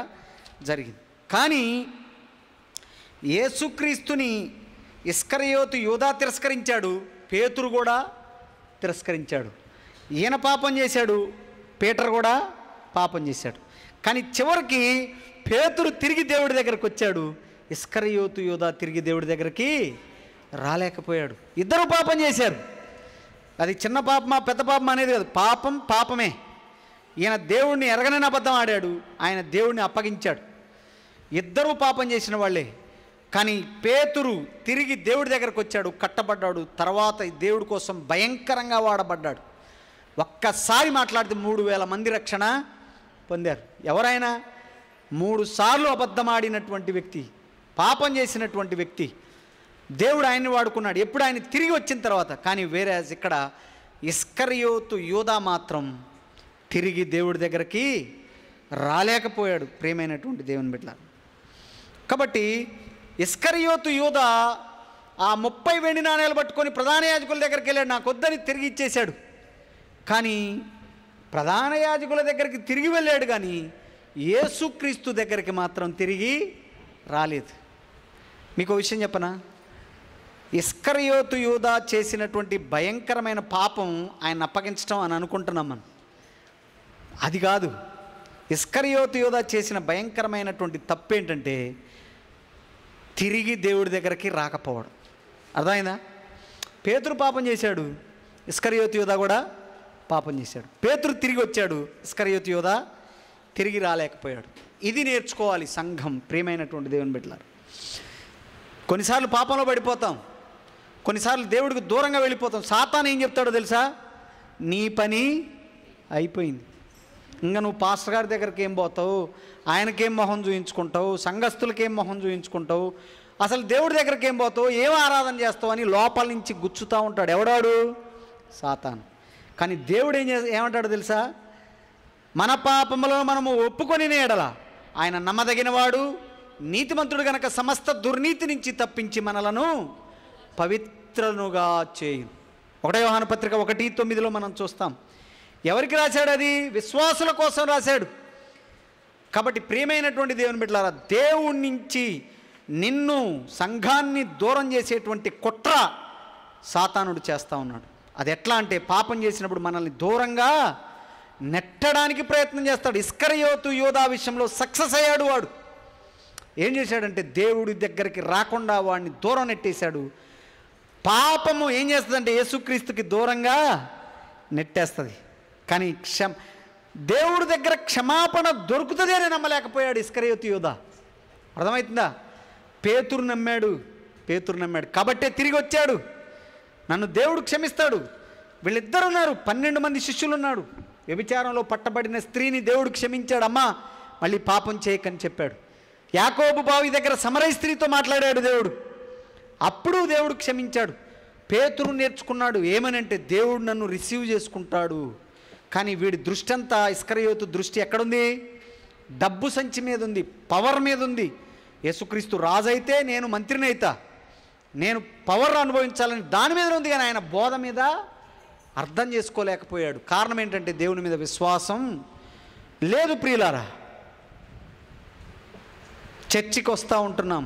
[SPEAKER 1] జరిగింది. కానీ యేసుక్రీస్తుని ఇస్కరియోతు యోధా తిరస్కరించాడు, పేతురు కూడా తిరస్కరించాడు. ఈయన పాపం చేశాడు, పీటర్ కూడా పాపం చేశాడు. కానీ చివరికి పేతురు తిరిగి దేవుడి దగ్గరకు వచ్చాడు, ఇస్కరియోతు యూదా తిరిగి దేవుడి దగ్గరికి రాలేకపోయాడు. ఇద్దరు పాపం చేశారు. అది చిన్న పాపమా పెద్ద పాపమా అనేది కాదు, పాపం పాపమే. ఈయన దేవుడిని ఎరగనని అబద్ధం ఆడాడు, ఆయన దేవుడిని అప్పగించాడు. ఇద్దరూ పాపం చేసిన వాళ్ళే. కానీ పేతురు తిరిగి దేవుడి దగ్గరకు వచ్చాడు, కట్టబడ్డాడు. తర్వాత దేవుడి కోసం భయంకరంగా వాడబడ్డాడు. ఒక్కసారి మాట్లాడితే 3000 మంది రక్షణ పొందారు. ఎవరైనా 3 సార్లు అబద్ధం ఆడినటువంటి వ్యక్తి, పాపం చేసినటువంటి వ్యక్తి, దేవుడు ఆయన్ని వాడుకున్నాడు ఎప్పుడు ఆయన తిరిగి వచ్చిన తర్వాత. కానీ వేరే ఇక్కడ ఇస్కరియోతు యూదా మాత్రం తిరిగి దేవుడి దగ్గరికి రాలేకపోయాడు. ప్రియమైనటువంటి దేవుని బిడ్డలారా, కాబట్టి ఇస్కరియోతు యూదా ఆ 30 వెండి నాణేలు పట్టుకొని ప్రధాన యాజకుల దగ్గరికి వెళ్ళాడు, నాకు వద్దని తిరిగి ఇచ్చేశాడు. కానీ ప్రధాన యాజకుల దగ్గరికి తిరిగి వెళ్ళాడు, కానీ యేసుక్రీస్తు దగ్గరికి మాత్రం తిరిగి రాలేదు. మీకు ఒక విషయం చెప్పనా, ఇస్కరియోతు యూదా చేసినటువంటి భయంకరమైన పాపం ఆయన అప్పగించడం అని అనుకుంటున్నాం మనం. అది కాదు. ఇస్కరియోతు యూదా చేసిన భయంకరమైనటువంటి తప్పు ఏంటంటే తిరిగి దేవుడి దగ్గరికి రాకపోవడం. అర్థమైందా? పేతురు పాపం చేశాడు, ఇస్కరియోతు యూదా కూడా పాపం చేశాడు. పేతురు తిరిగి వచ్చాడు, ఇస్కరియోతు యూదా తిరిగి రాలేకపోయాడు. ఇది నేర్చుకోవాలి సంఘం. ప్రియమైనటువంటి దేవుని బిడ్డలారా, కొన్నిసార్లు పాపంలో పడిపోతాం, కొన్నిసార్లు దేవుడికి దూరంగా వెళ్ళిపోతాం. సాతాను ఏం చెప్తాడో తెలుసా? నీ పని అయిపోయింది, ఇంకా నువ్వు పాస్టర్ గారి దగ్గరికి ఏం పోతావు, ఆయనకేం మొహం చూయించుకుంటావు, సంఘస్థులకేం మొహం చూయించుకుంటావు, అసలు దేవుడి దగ్గరికి ఏం పోతావు, ఏం ఆరాధన చేస్తావు అని లోపల నుంచి గుచ్చుతూ ఉంటాడు. ఎవడాడు? సాతాను. కానీ దేవుడు ఏమంటాడో తెలుసా? మన పాపములో మనము ఒప్పుకొని ఎడల ఆయన నమ్మదగినవాడు, నీతిమంతుడు గనక సమస్త దుర్నీతి నుంచి తప్పించి మనలను పవిత్రులుగా చేయు. 1 యోహాను పత్రిక 1:9 మనం చూస్తాం. ఎవరికి రాశాడు? అది విశ్వాసుల కోసం రాశాడు. కాబట్టి ప్రియమైనటువంటి దేవుని బిడ్డలారా, దేవుడి నుంచి నిన్ను సంఘాన్ని దూరం చేసేటువంటి కుట్ర సాతానుడు చేస్తూ ఉన్నాడు. అది ఎట్లా అంటే పాపం చేసినప్పుడు మనల్ని దూరంగా నెట్టడానికి ప్రయత్నం చేస్తాడు. ఇస్కరియోతు యూదా విషయంలో సక్సెస్ అయ్యాడు. వాడు ఏం చేశాడంటే దేవుడి దగ్గరికి రాకుండా వాడిని దూరం నెట్టేశాడు. పాపము ఏం చేస్తుందంటే యేసుక్రీస్తుకి దూరంగా నెట్టేస్తుంది. కానీ దేవుడి దగ్గర క్షమాపణ దొరుకుతుంది అని నమ్మలేకపోయాడు ఇస్కరియోతు యూదా. అర్థమవుతుందా? పేతురు నమ్మాడు కాబట్టే తిరిగి వచ్చాడు. నన్ను దేవుడు క్షమిస్తాడు. వీళ్ళిద్దరు ఉన్నారు, 12 మంది శిష్యులు ఉన్నాడు. వ్యభిచారంలో పట్టబడిన స్త్రీని దేవుడు క్షమించాడు. అమ్మా మళ్ళీ పాపం చేయకని చెప్పాడు. యాకోబు బావి దగ్గర సమరయ స్త్రీతో మాట్లాడాడు దేవుడు, అప్పుడు దేవుడు క్షమించాడు. పేతురు నేర్చుకున్నాడు ఏమనంటే దేవుడు నన్ను రిసీవ్ చేసుకుంటాడు. కానీ వీడి దృష్టి అంతా, ఇస్కరియోతు దృష్టి ఎక్కడుంది? డబ్బు సంచి మీద ఉంది, పవర్ మీద ఉంది. యేసుక్రీస్తు రాజు అయితే నేను మంత్రిని అయితా, నేను పవర్ అనుభవించాలని దాని మీద ఉంది. కానీ ఆయన బోధ మీద అర్థం చేసుకోలేకపోయాడు. కారణం ఏంటంటే దేవుని మీద విశ్వాసం లేదు. ప్రియులారా, చర్చికి వస్తూ ఉంటున్నాం,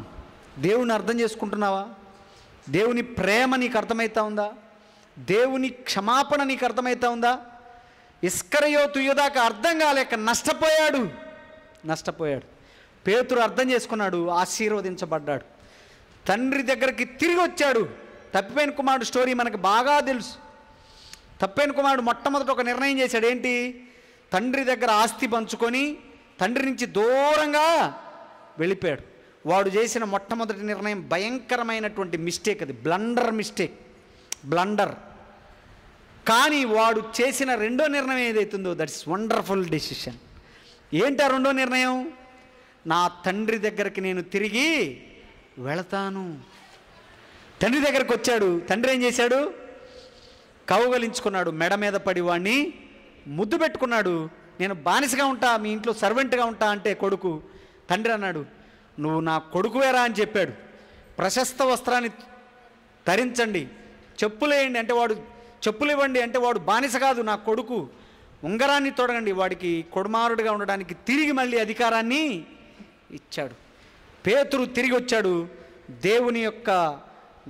[SPEAKER 1] దేవుని అర్థం చేసుకుంటున్నావా? దేవుని ప్రేమ నీకు అర్థమవుతా ఉందా? దేవుని క్షమాపణ నీకు అర్థమవుతా ఉందా? ఇస్కరియోతు యూదాకు అర్థం కాలేక నష్టపోయాడు. పేతురు అర్థం చేసుకున్నాడు, ఆశీర్వదించబడ్డాడు, తండ్రి దగ్గరికి తిరిగి వచ్చాడు. తప్పిపోయిన కుమారుడు స్టోరీ మనకు బాగా తెలుసు. తప్పిపోయిన కుమారుడు మొట్టమొదట ఒక నిర్ణయం చేశాడు. ఏంటి? తండ్రి దగ్గర ఆస్తి పంచుకొని తండ్రి నుంచి దూరంగా వెళ్ళిపోయాడు. వాడు చేసిన మొట్టమొదటి నిర్ణయం భయంకరమైనటువంటి మిస్టేక్. అది బ్లండర్. కానీ వాడు చేసిన రెండో నిర్ణయం ఏదైతుందో దట్స్ వండర్ఫుల్ డెసిషన్. ఏంటి ఆ రెండో నిర్ణయం? నా తండ్రి దగ్గరికి నేను తిరిగి వెళతాను. తండ్రి దగ్గరికి వచ్చాడు. తండ్రి ఏం చేశాడు? కౌగలించుకున్నాడు, మెడ మీద పడి వాడిని ముద్దు పెట్టుకున్నాడు. నేను బానిసగా ఉంటా, మీ ఇంట్లో సర్వెంట్గా ఉంటా అంటే కొడుకు, తండ్రి అన్నాడు నువ్వు నా కొడుకువేరా అని చెప్పాడు. ప్రశస్త వస్త్రాన్ని ధరించండి, చెప్పులు వేయండి అంటే వాడు, చెప్పులు ఇవ్వండి అంటే వాడు బానిస కాదు, నా కొడుకు. ఉంగరాన్ని తొడగండి, వాడికి కుమారుడిగా ఉండడానికి తిరిగి మళ్ళీ అధికారాన్ని ఇచ్చాడు. పేతురు తిరిగి వచ్చాడు, దేవుని యొక్క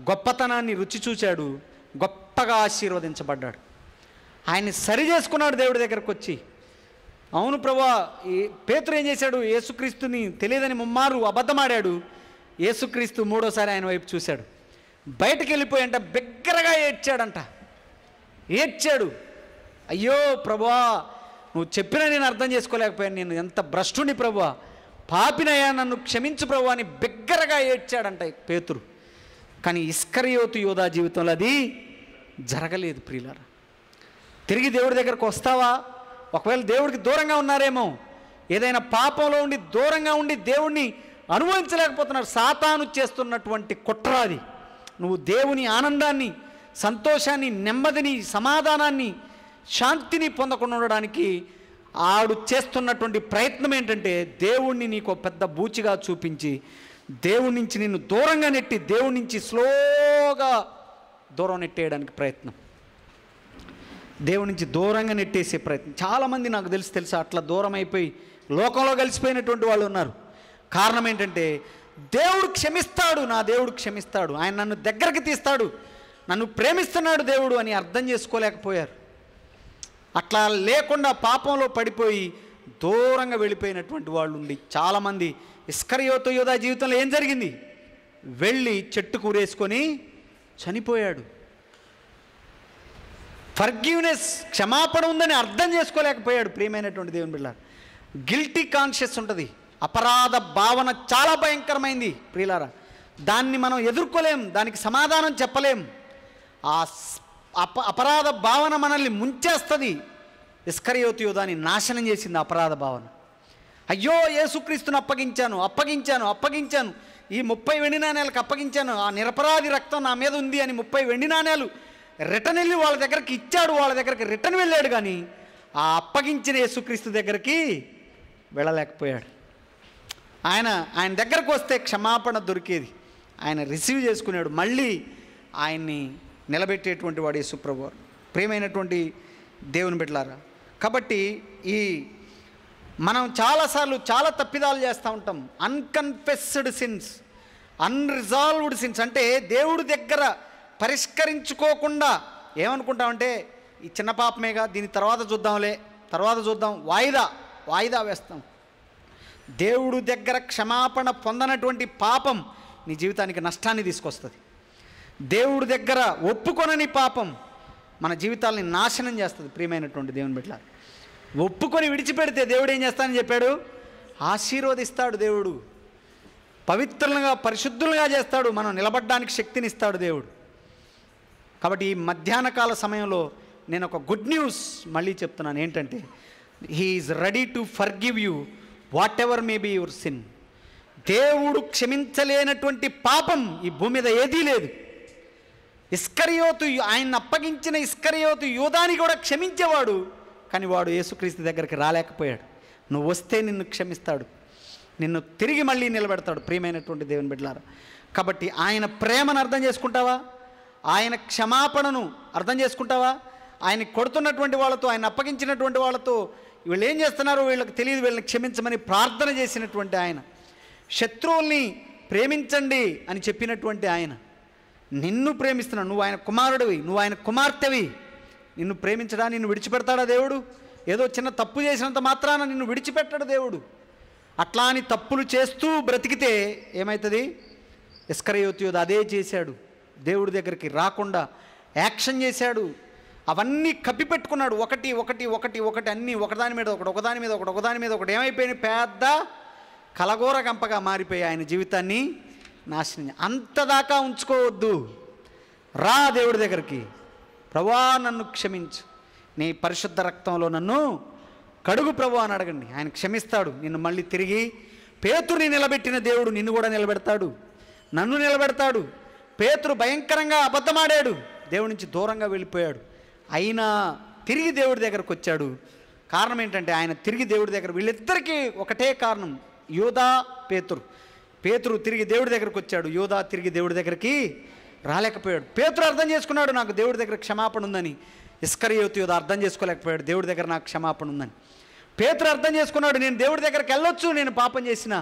[SPEAKER 1] గొప్పతనాన్ని రుచి చూశాడు, గొప్పగా ఆశీర్వదించబడ్డాడు. ఆయన్ని సరి చేసుకున్నాడు దేవుడి దగ్గరకు వచ్చి. అవును ప్రభువా, పేతురు ఏం చేశాడు? యేసుక్రీస్తుని తెలియదని ముమ్మారు అబద్ధమాడాడు. యేసుక్రీస్తు మూడోసారి ఆయన వైపు చూశాడు. బయటకు వెళ్ళిపోయంట బిగ్గరగా ఏడ్చాడు. అయ్యో ప్రభువా, నువ్వు చెప్పినా నేను అర్థం చేసుకోలేకపోయాను, నేను ఎంత భ్రష్టుని ప్రభువా, పాపినయ్యా, నన్ను క్షమించు ప్రభువా అని బిగ్గరగా ఏడ్చాడంట పేతురు. కానీ ఇస్కరియోతు యూదా జీవితంలో అది జరగలేదు. ప్రియులారా, తిరిగి దేవుడి దగ్గరకు వస్తావా? ఒకవేళ దేవుడికి దూరంగా ఉన్నారేమో, ఏదైనా పాపంలో ఉండి దూరంగా ఉండి దేవుణ్ణి అనుభవించలేకపోతున్నారు. సాతాను చేస్తున్నటువంటి కుట్ర అది. నువ్వు దేవుని ఆనందాన్ని, సంతోషాన్ని, నెమ్మదిని, సమాధానాన్ని, శాంతిని పొందకుండా ఉండడానికి ఆడు చేస్తున్నటువంటి ప్రయత్నం ఏంటంటే, దేవుణ్ణి నీకు పెద్ద బూచిగా చూపించి దేవుడి నుంచి నిన్ను దూరంగా నెట్టి దేవుడి నుంచి స్లోగా దూరం నెట్టేయడానికి ప్రయత్నం, దేవుడి నుంచి దూరంగా నెట్టేసే ప్రయత్నం. చాలామంది నాకు తెలుసా అట్లా దూరం అయిపోయి లోకంలో కలిసిపోయినటువంటి వాళ్ళు ఉన్నారు. కారణం ఏంటంటే, దేవుడు క్షమిస్తాడు, నా దేవుడు క్షమిస్తాడు, ఆయన నన్ను దగ్గరికి తీస్తాడు, నన్ను ప్రేమిస్తున్నాడు దేవుడు అని అర్థం చేసుకోలేకపోయారు. అట్లా లేకుండా పాపంలో పడిపోయి దూరంగా వెళ్ళిపోయినటువంటి వాళ్ళు ఉండి చాలామంది. ఇస్కరియోతు యూదా జీవితంలో ఏం జరిగింది? వెళ్ళి చెట్టు కూరేసుకొని చనిపోయాడు. ఫర్గివ్నెస్, క్షమాపణ ఉందని అర్థం చేసుకోలేకపోయాడు. ప్రియమైనటువంటి దేవుని బిడ్డలారా, గిల్టీ కాన్షియస్ ఉంటుంది. అపరాధ భావన చాలా భయంకరమైంది ప్రియులారా. దాన్ని మనం ఎదుర్కోలేం, దానికి సమాధానం చెప్పలేం. ఆ అపరాధ భావన మనల్ని ముంచేస్తుంది. ఇస్కరియోతు యూదాని నాశనం చేసింది అపరాధ భావన. అయ్యో, యేసుక్రీస్తును అప్పగించాను, ఈ 30 వెండి నాణ్యాలకు అప్పగించాను, ఆ నిరపరాధి రక్తం నా మీద ఉంది అని 30 వెండి నాణ్యాలు రిటర్న్ వెళ్ళి వాళ్ళ దగ్గరికి ఇచ్చాడు. వాళ్ళ దగ్గరికి రిటర్న్ వెళ్ళాడు, కానీ ఆ అప్పగించిన యేసుక్రీస్తు దగ్గరికి వెళ్ళలేకపోయాడు. ఆయన దగ్గరకు వస్తే క్షమాపణ దొరికేది, ఆయన రిసీవ్ చేసుకున్నాడు. మళ్ళీ ఆయన్ని నిలబెట్టేటువంటి వాడు యేసు ప్రభువు. ప్రియమైనటువంటి దేవుని బిడ్డలారా, కాబట్టి మనం చాలాసార్లు చాలా తప్పిదాలు చేస్తూ ఉంటాం. అన్కన్ఫెస్డ్ సిన్స్, అన్రిజాల్వ్డ్ సిన్స్, అంటే దేవుడి దగ్గర పరిష్కరించుకోకుండా ఏమనుకుంటామంటే, ఈ చిన్న పాపమేగా, దీని తర్వాత చూద్దాం, వాయిదా వేస్తాం. దేవుడి దగ్గర క్షమాపణ పొందనటువంటి పాపం నీ జీవితానికి నష్టాన్ని తీసుకొస్తుంది. దేవుడి దగ్గర ఒప్పుకొనని పాపం మన జీవితాలని నాశనం చేస్తుంది. ప్రియమైనటువంటి దేవుని బిడ్డల, ఒప్పుకొని విడిచిపెడితే దేవుడు ఏం చేస్తానని చెప్పాడు? ఆశీర్వదిస్తాడు దేవుడు, పవిత్రులుగా పరిశుద్ధులుగా చేస్తాడు, మనం నిలబడడానికి శక్తిని ఇస్తాడు దేవుడు. కాబట్టి ఈ మధ్యాహ్న కాల సమయంలో నేను ఒక గుడ్ న్యూస్ మళ్ళీ చెప్తున్నాను. ఏంటంటే, he is ready to forgive you whatever may be your sin. దేవుడు క్షమించలేనటువంటి పాపం ఈ భూమి మీద ఏదీ లేదు. ఇస్కరియోతు, ఆయన అప్పగించిన ఇస్కరియోతు యూదాని కూడా క్షమించేవాడు, కానీ వాడు యేసుక్రీస్తు దగ్గరికి రాలేకపోయాడు. నువ్వు వస్తే నిన్ను క్షమిస్తాడు, నిన్ను తిరిగి మళ్ళీ నిలబెడతాడు. ప్రియమైనటువంటి దేవుని బిడ్డలారా, కాబట్టి ఆయన ప్రేమను అర్థం చేసుకుంటావా? ఆయన క్షమాపణను అర్థం చేసుకుంటావా? ఆయన కొడుతున్నటువంటి వాళ్ళతో, ఆయన అప్పగించినటువంటి వాళ్ళతో వీళ్ళు ఏం చేస్తున్నారో వీళ్ళకి తెలియదు, వీళ్ళని క్షమించమని ప్రార్థన చేసినటువంటి ఆయన, శత్రువుల్ని ప్రేమించండి అని చెప్పినటువంటి ఆయన, నిన్ను ప్రేమిస్తున్నాడు, నువ్వు ఆయన కుమారుడివి, నువ్వు ఆయన కుమార్తెవి, నిన్ను ప్రేమించడా? నిన్ను విడిచిపెడతాడా దేవుడు? ఏదో చిన్న తప్పు చేసినంత మాత్రాన నిన్ను విడిచిపెట్టాడు దేవుడు. అట్లా అని తప్పులు చేస్తూ బ్రతికితే ఏమవుతుంది? ఇస్కరియోతు యూదా అదే చేశాడు. దేవుడి దగ్గరికి రాకుండా యాక్షన్ చేశాడు, అవన్నీ కప్పిపెట్టుకున్నాడు. ఒకటి అన్నీ ఒకదాని మీద ఒకటి ఏమైపోయినాయి? పెద్ద కలగోర గంపగా మారిపోయి ఆయన జీవితాన్ని నాశనం. అంతదాకా ఉంచుకోవద్దు. రా దేవుడి దగ్గరికి, ప్రభువా నన్ను క్షమించు, నీ పరిశుద్ధ రక్తంలో నన్ను కడుగు ప్రభువా అని అడగండి. ఆయన క్షమిస్తాడు, నిన్ను మళ్ళీ తిరిగి. పేతురుని నిలబెట్టిన దేవుడు నిన్ను కూడా నిలబెడతాడు, నన్ను నిలబెడతాడు. పేతురు భయంకరంగా అబద్ధమాడాడు, దేవుడి నుంచి దూరంగా వెళ్ళిపోయాడు, అయినా తిరిగి దేవుడి దగ్గరకు వచ్చాడు. కారణం ఏంటంటే, ఆయన తిరిగి దేవుడి దగ్గర, వీళ్ళిద్దరికీ ఒకటే కారణం, యూదా పేతురు తిరిగి దేవుడి దగ్గరకు వచ్చాడు, యూదా తిరిగి దేవుడి దగ్గరికి రాలేకపోయాడు. పేతురు అర్థం చేసుకున్నాడు, నాకు దేవుడి దగ్గర క్షమాపణ ఉందని. ఇస్కరియోతు యూదా అర్థం చేసుకోలేకపోయాడు, దేవుడి దగ్గర నాకు క్షమాపణ ఉందని. పేతురు అర్థం చేసుకున్నాడు, నేను దేవుడి దగ్గరికి వెళ్ళొచ్చు, నేను పాపం చేసిన.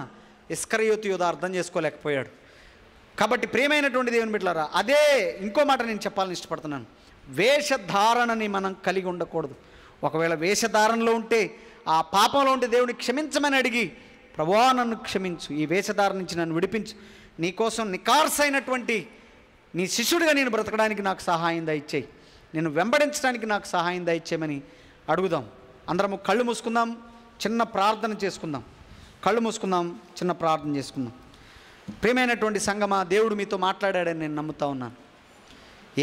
[SPEAKER 1] ఇస్కరియోతు యూదా అర్థం చేసుకోలేకపోయాడు. కాబట్టి ప్రియమైనటువంటి దేవుని బిడ్డలారా, అదే ఇంకో మాట నేను చెప్పాలని ఇష్టపడుతున్నాను. వేషధారణని మనం కలిగి ఉండకూడదు. ఒకవేళ వేషధారణలో ఉంటే, ఆ పాపంలో ఉంటే దేవుని క్షమించమని అడిగి, ప్రభువా నన్ను క్షమించు, ఈ వేషధారణ నుంచి నన్ను విడిపించు, నీకోసం నికార్సైనటువంటి నీ శిష్యుడిగా నేను బ్రతకడానికి నాకు సహాయం దయచేయి, నేను వెంబడించడానికి నాకు సహాయం దయచేయమని అడుగుదాం. అందరము కళ్ళు మూసుకుందాం, చిన్న ప్రార్థన చేసుకుందాం. కళ్ళు మూసుకుందాం, చిన్న ప్రార్థన చేసుకుందాం. ప్రియమైనటువంటి సంగమా, దేవుడు మీతో మాట్లాడాడని నేను నమ్ముతా ఉన్నాను.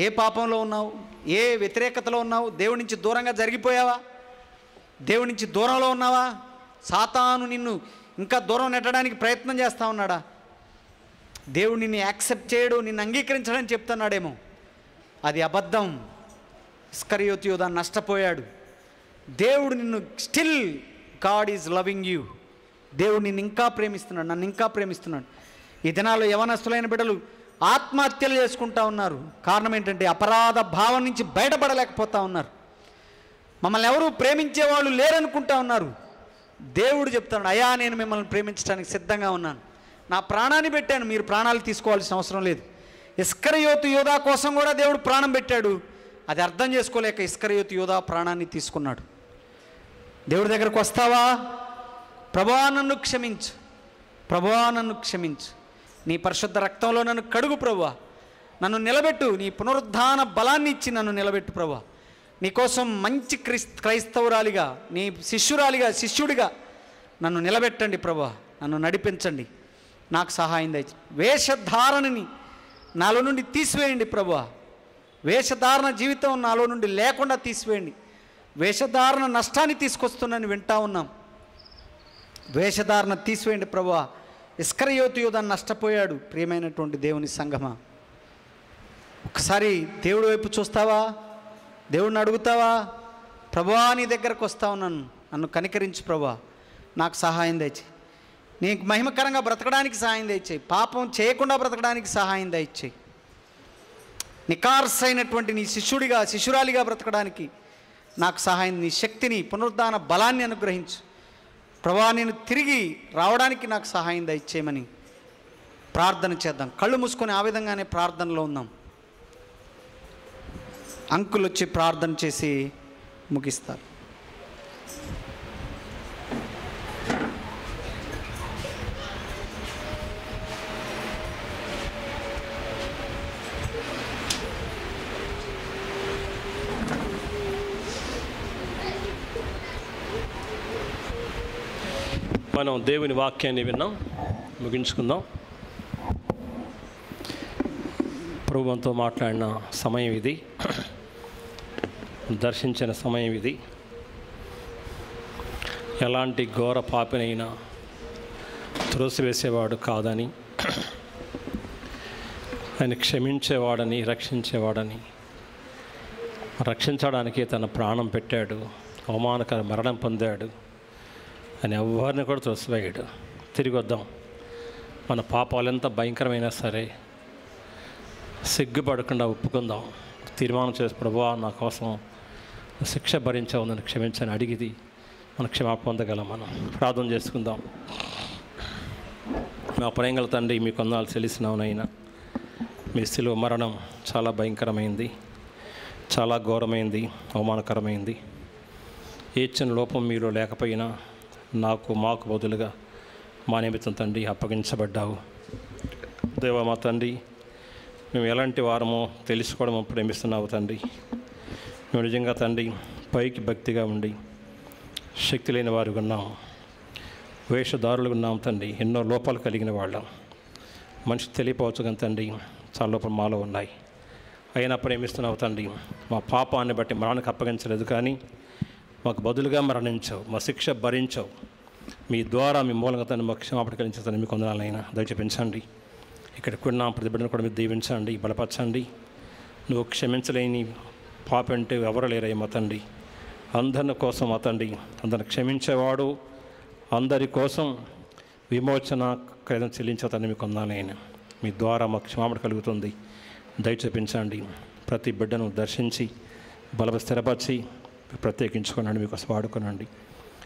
[SPEAKER 1] ఏ పాపంలో ఉన్నావు, ఏ వ్యతిరేకతలో ఉన్నావు, దేవుడి నుంచి దూరంగా జరిగిపోయావా, దేవుడి నుంచి దూరంలో ఉన్నావా, సాతాను నిన్ను ఇంకా దూరం నెట్టడానికి ప్రయత్నం చేస్తూ ఉన్నాడా, దేవుడు నిన్ను యాక్సెప్ట్ చేయడు, నిన్ను అంగీకరించడానికి చెప్తున్నాడేమో, అది అబద్ధం. ఇస్కరియోతు యూదా నష్టపోయాడు. దేవుడు నిన్ను still God is loving you. దేవుడు నిన్ను ఇంకా ప్రేమిస్తున్నాడు, నన్ను ఇంకా ప్రేమిస్తున్నాడు. ఈ దినాల్లో యవనస్తులైన బిడ్డలు ఆత్మహత్యలు చేసుకుంటా ఉన్నారు. కారణం ఏంటంటే అపరాధ భావం నుంచి బయటపడలేకపోతా ఉన్నారు. మమ్మల్ని ఎవరు ప్రేమించేవాళ్ళు లేరనుకుంటా ఉన్నారు. దేవుడు చెప్తాడు, అయ్యా నేను మిమ్మల్ని ప్రేమించడానికి సిద్ధంగా ఉన్నాను, నా ప్రాణాన్ని పెట్టాను, మీరు ప్రాణాలు తీసుకోవాల్సిన అవసరం లేదు. ఇస్కరియోతు యోధా కోసం కూడా దేవుడు ప్రాణం పెట్టాడు. అది అర్థం చేసుకోలేక ఇస్కరియోతు యోధా ప్రాణాన్ని తీసుకున్నాడు. దేవుడి దగ్గరకు వస్తావా? ప్రభువా నన్ను క్షమించు, ప్రభువా నన్ను క్షమించు, నీ పరిశుద్ధ రక్తంలో నన్ను కడుగు ప్రభువా, నన్ను నిలబెట్టు, నీ పునరుద్ధాన బలాన్ని ఇచ్చి నన్ను నిలబెట్టు ప్రభువా, నీకోసం మంచి క్రైస్తవురాలిగా, నీ శిష్యుడిగా నన్ను నిలబెట్టండి ప్రభువా, నన్ను నడిపించండి, నాకు సహాయం దయచేయండి. వేషధారణని నాలో నుండి తీసివేయండి ప్రభువా, వేషధారణ జీవితం నాలో నుండి లేకుండా తీసివేయండి. వేషధారణ నష్టాన్ని తీసుకొస్తుందని వింటా ఉన్నాం. వేషధారణ తీసివేయండి ప్రభువా. ఇస్కరియోతు యూదా నష్టపోయాడు. ప్రియమైనటువంటి దేవుని సంగమా, ఒకసారి దేవుడి వైపు చూస్తావా? దేవుడిని అడుగుతావా? ప్రభువా నీ దగ్గరకు వస్తా ఉన్నాను, నన్ను కనికరించు ప్రభువా, నాకు సహాయం దయచేయి, నీకు మహిమకరంగా బ్రతకడానికి సహాయం దయచేయి, పాపం చేయకుండా బ్రతకడానికి సహాయం దయచేయి, నికార్సైనటువంటి నీ శిష్యురాలిగా బ్రతకడానికి నాకు సహాయం, నీ శక్తిని పునరుద్ధాన బలాన్ని అనుగ్రహించు ప్రభువా, నేను తిరిగి రావడానికి నాకు సహాయం దయచేయమని ప్రార్థన చేద్దాం. కళ్ళు మూసుకొని ఆ విధంగానే ప్రార్థనలో ఉందాం. అంకులు వచ్చి ప్రార్థన చేసి ముగిస్తారు.
[SPEAKER 3] మనం దేవుని వాక్యాన్ని విన్నాం, ముగించుకుందాం. ప్రభువుతో మాట్లాడిన సమయం ఇది, దర్శించిన సమయం ఇది. ఎలాంటి ఘోర పాపినైనా త్రోసివేసేవాడు కాదని, ఆయన క్షమించేవాడని, రక్షించేవాడని, రక్షించడానికి తన ప్రాణం పెట్టాడు, అవమానకర మరణం పొందాడు అని ఎవరిని కూడా త్రోసివేయడు. తిరిగి వద్దాం. మన పాపాలు ఎంత భయంకరమైనా సరే సిగ్గుపడకుండా ఒప్పుకుందాం. తీర్మానం చేసి ప్రభువా నా కోసం శిక్ష భరించావు, నన్ను క్షమించని అడిగిది మన క్షమాపణ పొందగలం. మనం ప్రార్థన చేసుకుందాం. మా ప్రేంగల తండ్రి, మీ కొందాలు తెలిసినవునైనా మీ శిలువ మరణం చాలా భయంకరమైంది, చాలా ఘోరమైంది, అవమానకరమైంది. ఏ చిన్న లోపం మీలో లేకపోయినా మాకు బదులుగా మా నిమిత్తం తండ్రి అప్పగించబడ్డావు. దేవా మా తండ్రి, మేము ఎలాంటి వారమో తెలుసుకోవడం ప్రేమిస్తున్నావు తండ్రి. మేము నిజంగా తండ్రి పైకి భక్తిగా ఉండి శక్తి లేని వారు ఉన్నాము, వేషధారులు ఉన్నాము తండ్రి. ఎన్నో లోపాలు కలిగిన వాళ్ళం. మనిషి తెలియపోవచ్చు కానీ తండ్రి చాలా లోపల మాలో ఉన్నాయి. అయినా ప్రేమిస్తున్నావు తండ్రి. మా పాపాన్ని బట్టి మరణానికి అప్పగించలేదు, కానీ మాకు బదులుగా మరణించావు, మా శిక్ష భరించావు. మీ ద్వారా మీ మూలంగా తను మాకు క్షమాపణ కలిగించాలని మీకు వందనాలైనా దయచేపించండి. ఇక్కడ కూడిన ప్రతి బిడ్డను కూడా మీరు దీవించండి, బలపరచండి. నువ్వు క్షమించలేని పాప అంటే ఎవరు లేరయ్య మా తండ్రి. అందరి కోసం మా తండ్రి, అందరిని క్షమించేవాడు, అందరి కోసం విమోచన క్రయం చెల్లించదని మీకు వందనాలైనా. మీ ద్వారా మాకు క్షమాపణ కలుగుతుంది, దయచేపించండి. ప్రతి బిడ్డను దర్శించి బల స్థిరపరిచి ప్రత్యేకించుకోనండి, మీకోసం వాడుకోనండి.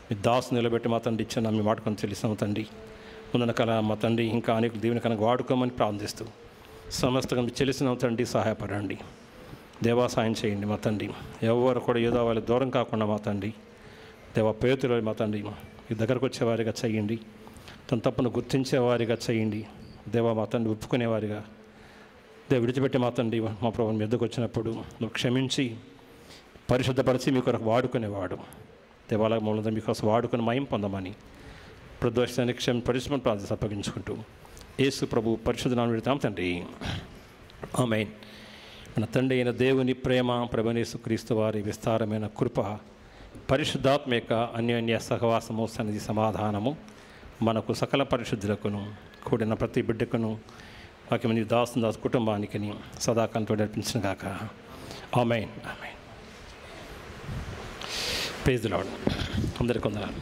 [SPEAKER 3] మీ దాసు నిలబెట్టి మా తండ్రి ఇచ్చిన మీ వాడుకొని చెల్లిస్తాము తండ్రి. ముందున కల మా తండ్రి ఇంకా అనేక దీవెన కనుక వాడుకోమని ప్రార్థిస్తూ సమస్తగా మీకు తెలిసిన తండ్రి సహాయపడండి. దేవా సాయం చేయండి మా తండ్రి. ఎవరు కూడా ఏదో వాళ్ళు దూరం కాకుండా మా తండ్రి, దేవా పేతులు మా తండ్రి మీ దగ్గరకు వచ్చేవారిగా చేయండి. తన తప్పును గుర్తించేవారిగా చేయండి. దేవా మా తండ్రి ఒప్పుకునేవారిగా, విడిచిపెట్టి మా తండ్రి మా ప్రభుత్వం మీ ఎద్దకు వచ్చినప్పుడు నువ్వు క్షమించి పరిశుద్ధపరిచి మీ కొరకు వాడుకునేవాడు. దేవాలయ మూలంగా మీకోసం వాడుకుని మయం పొందమని ప్రదోషాన్ని పరిశ్రమను ప్రార్థన అప్పగించుకుంటూ యేసు ప్రభు పరిశుద్ధ నామమున పెడతాం తండ్రి. ఆమేన్. మన తండ్రి అయిన దేవుని ప్రేమ, ప్రభువైన యేసుక్రీస్తు వారి విస్తారమైన కృప, పరిశుద్ధాత్మ యొక్క అన్యోన్య సహవాసము, సన్నిధి సమాధానము మనకు సకల పరిశుద్ధులకును కూడిన ప్రతి బిడ్డకును వాక్యమని దాసు కుటుంబానికి సదాకాలంతో నడిపించిన గాక. Amen. Amen. Praise the lord. అందరికీ వందనాలు.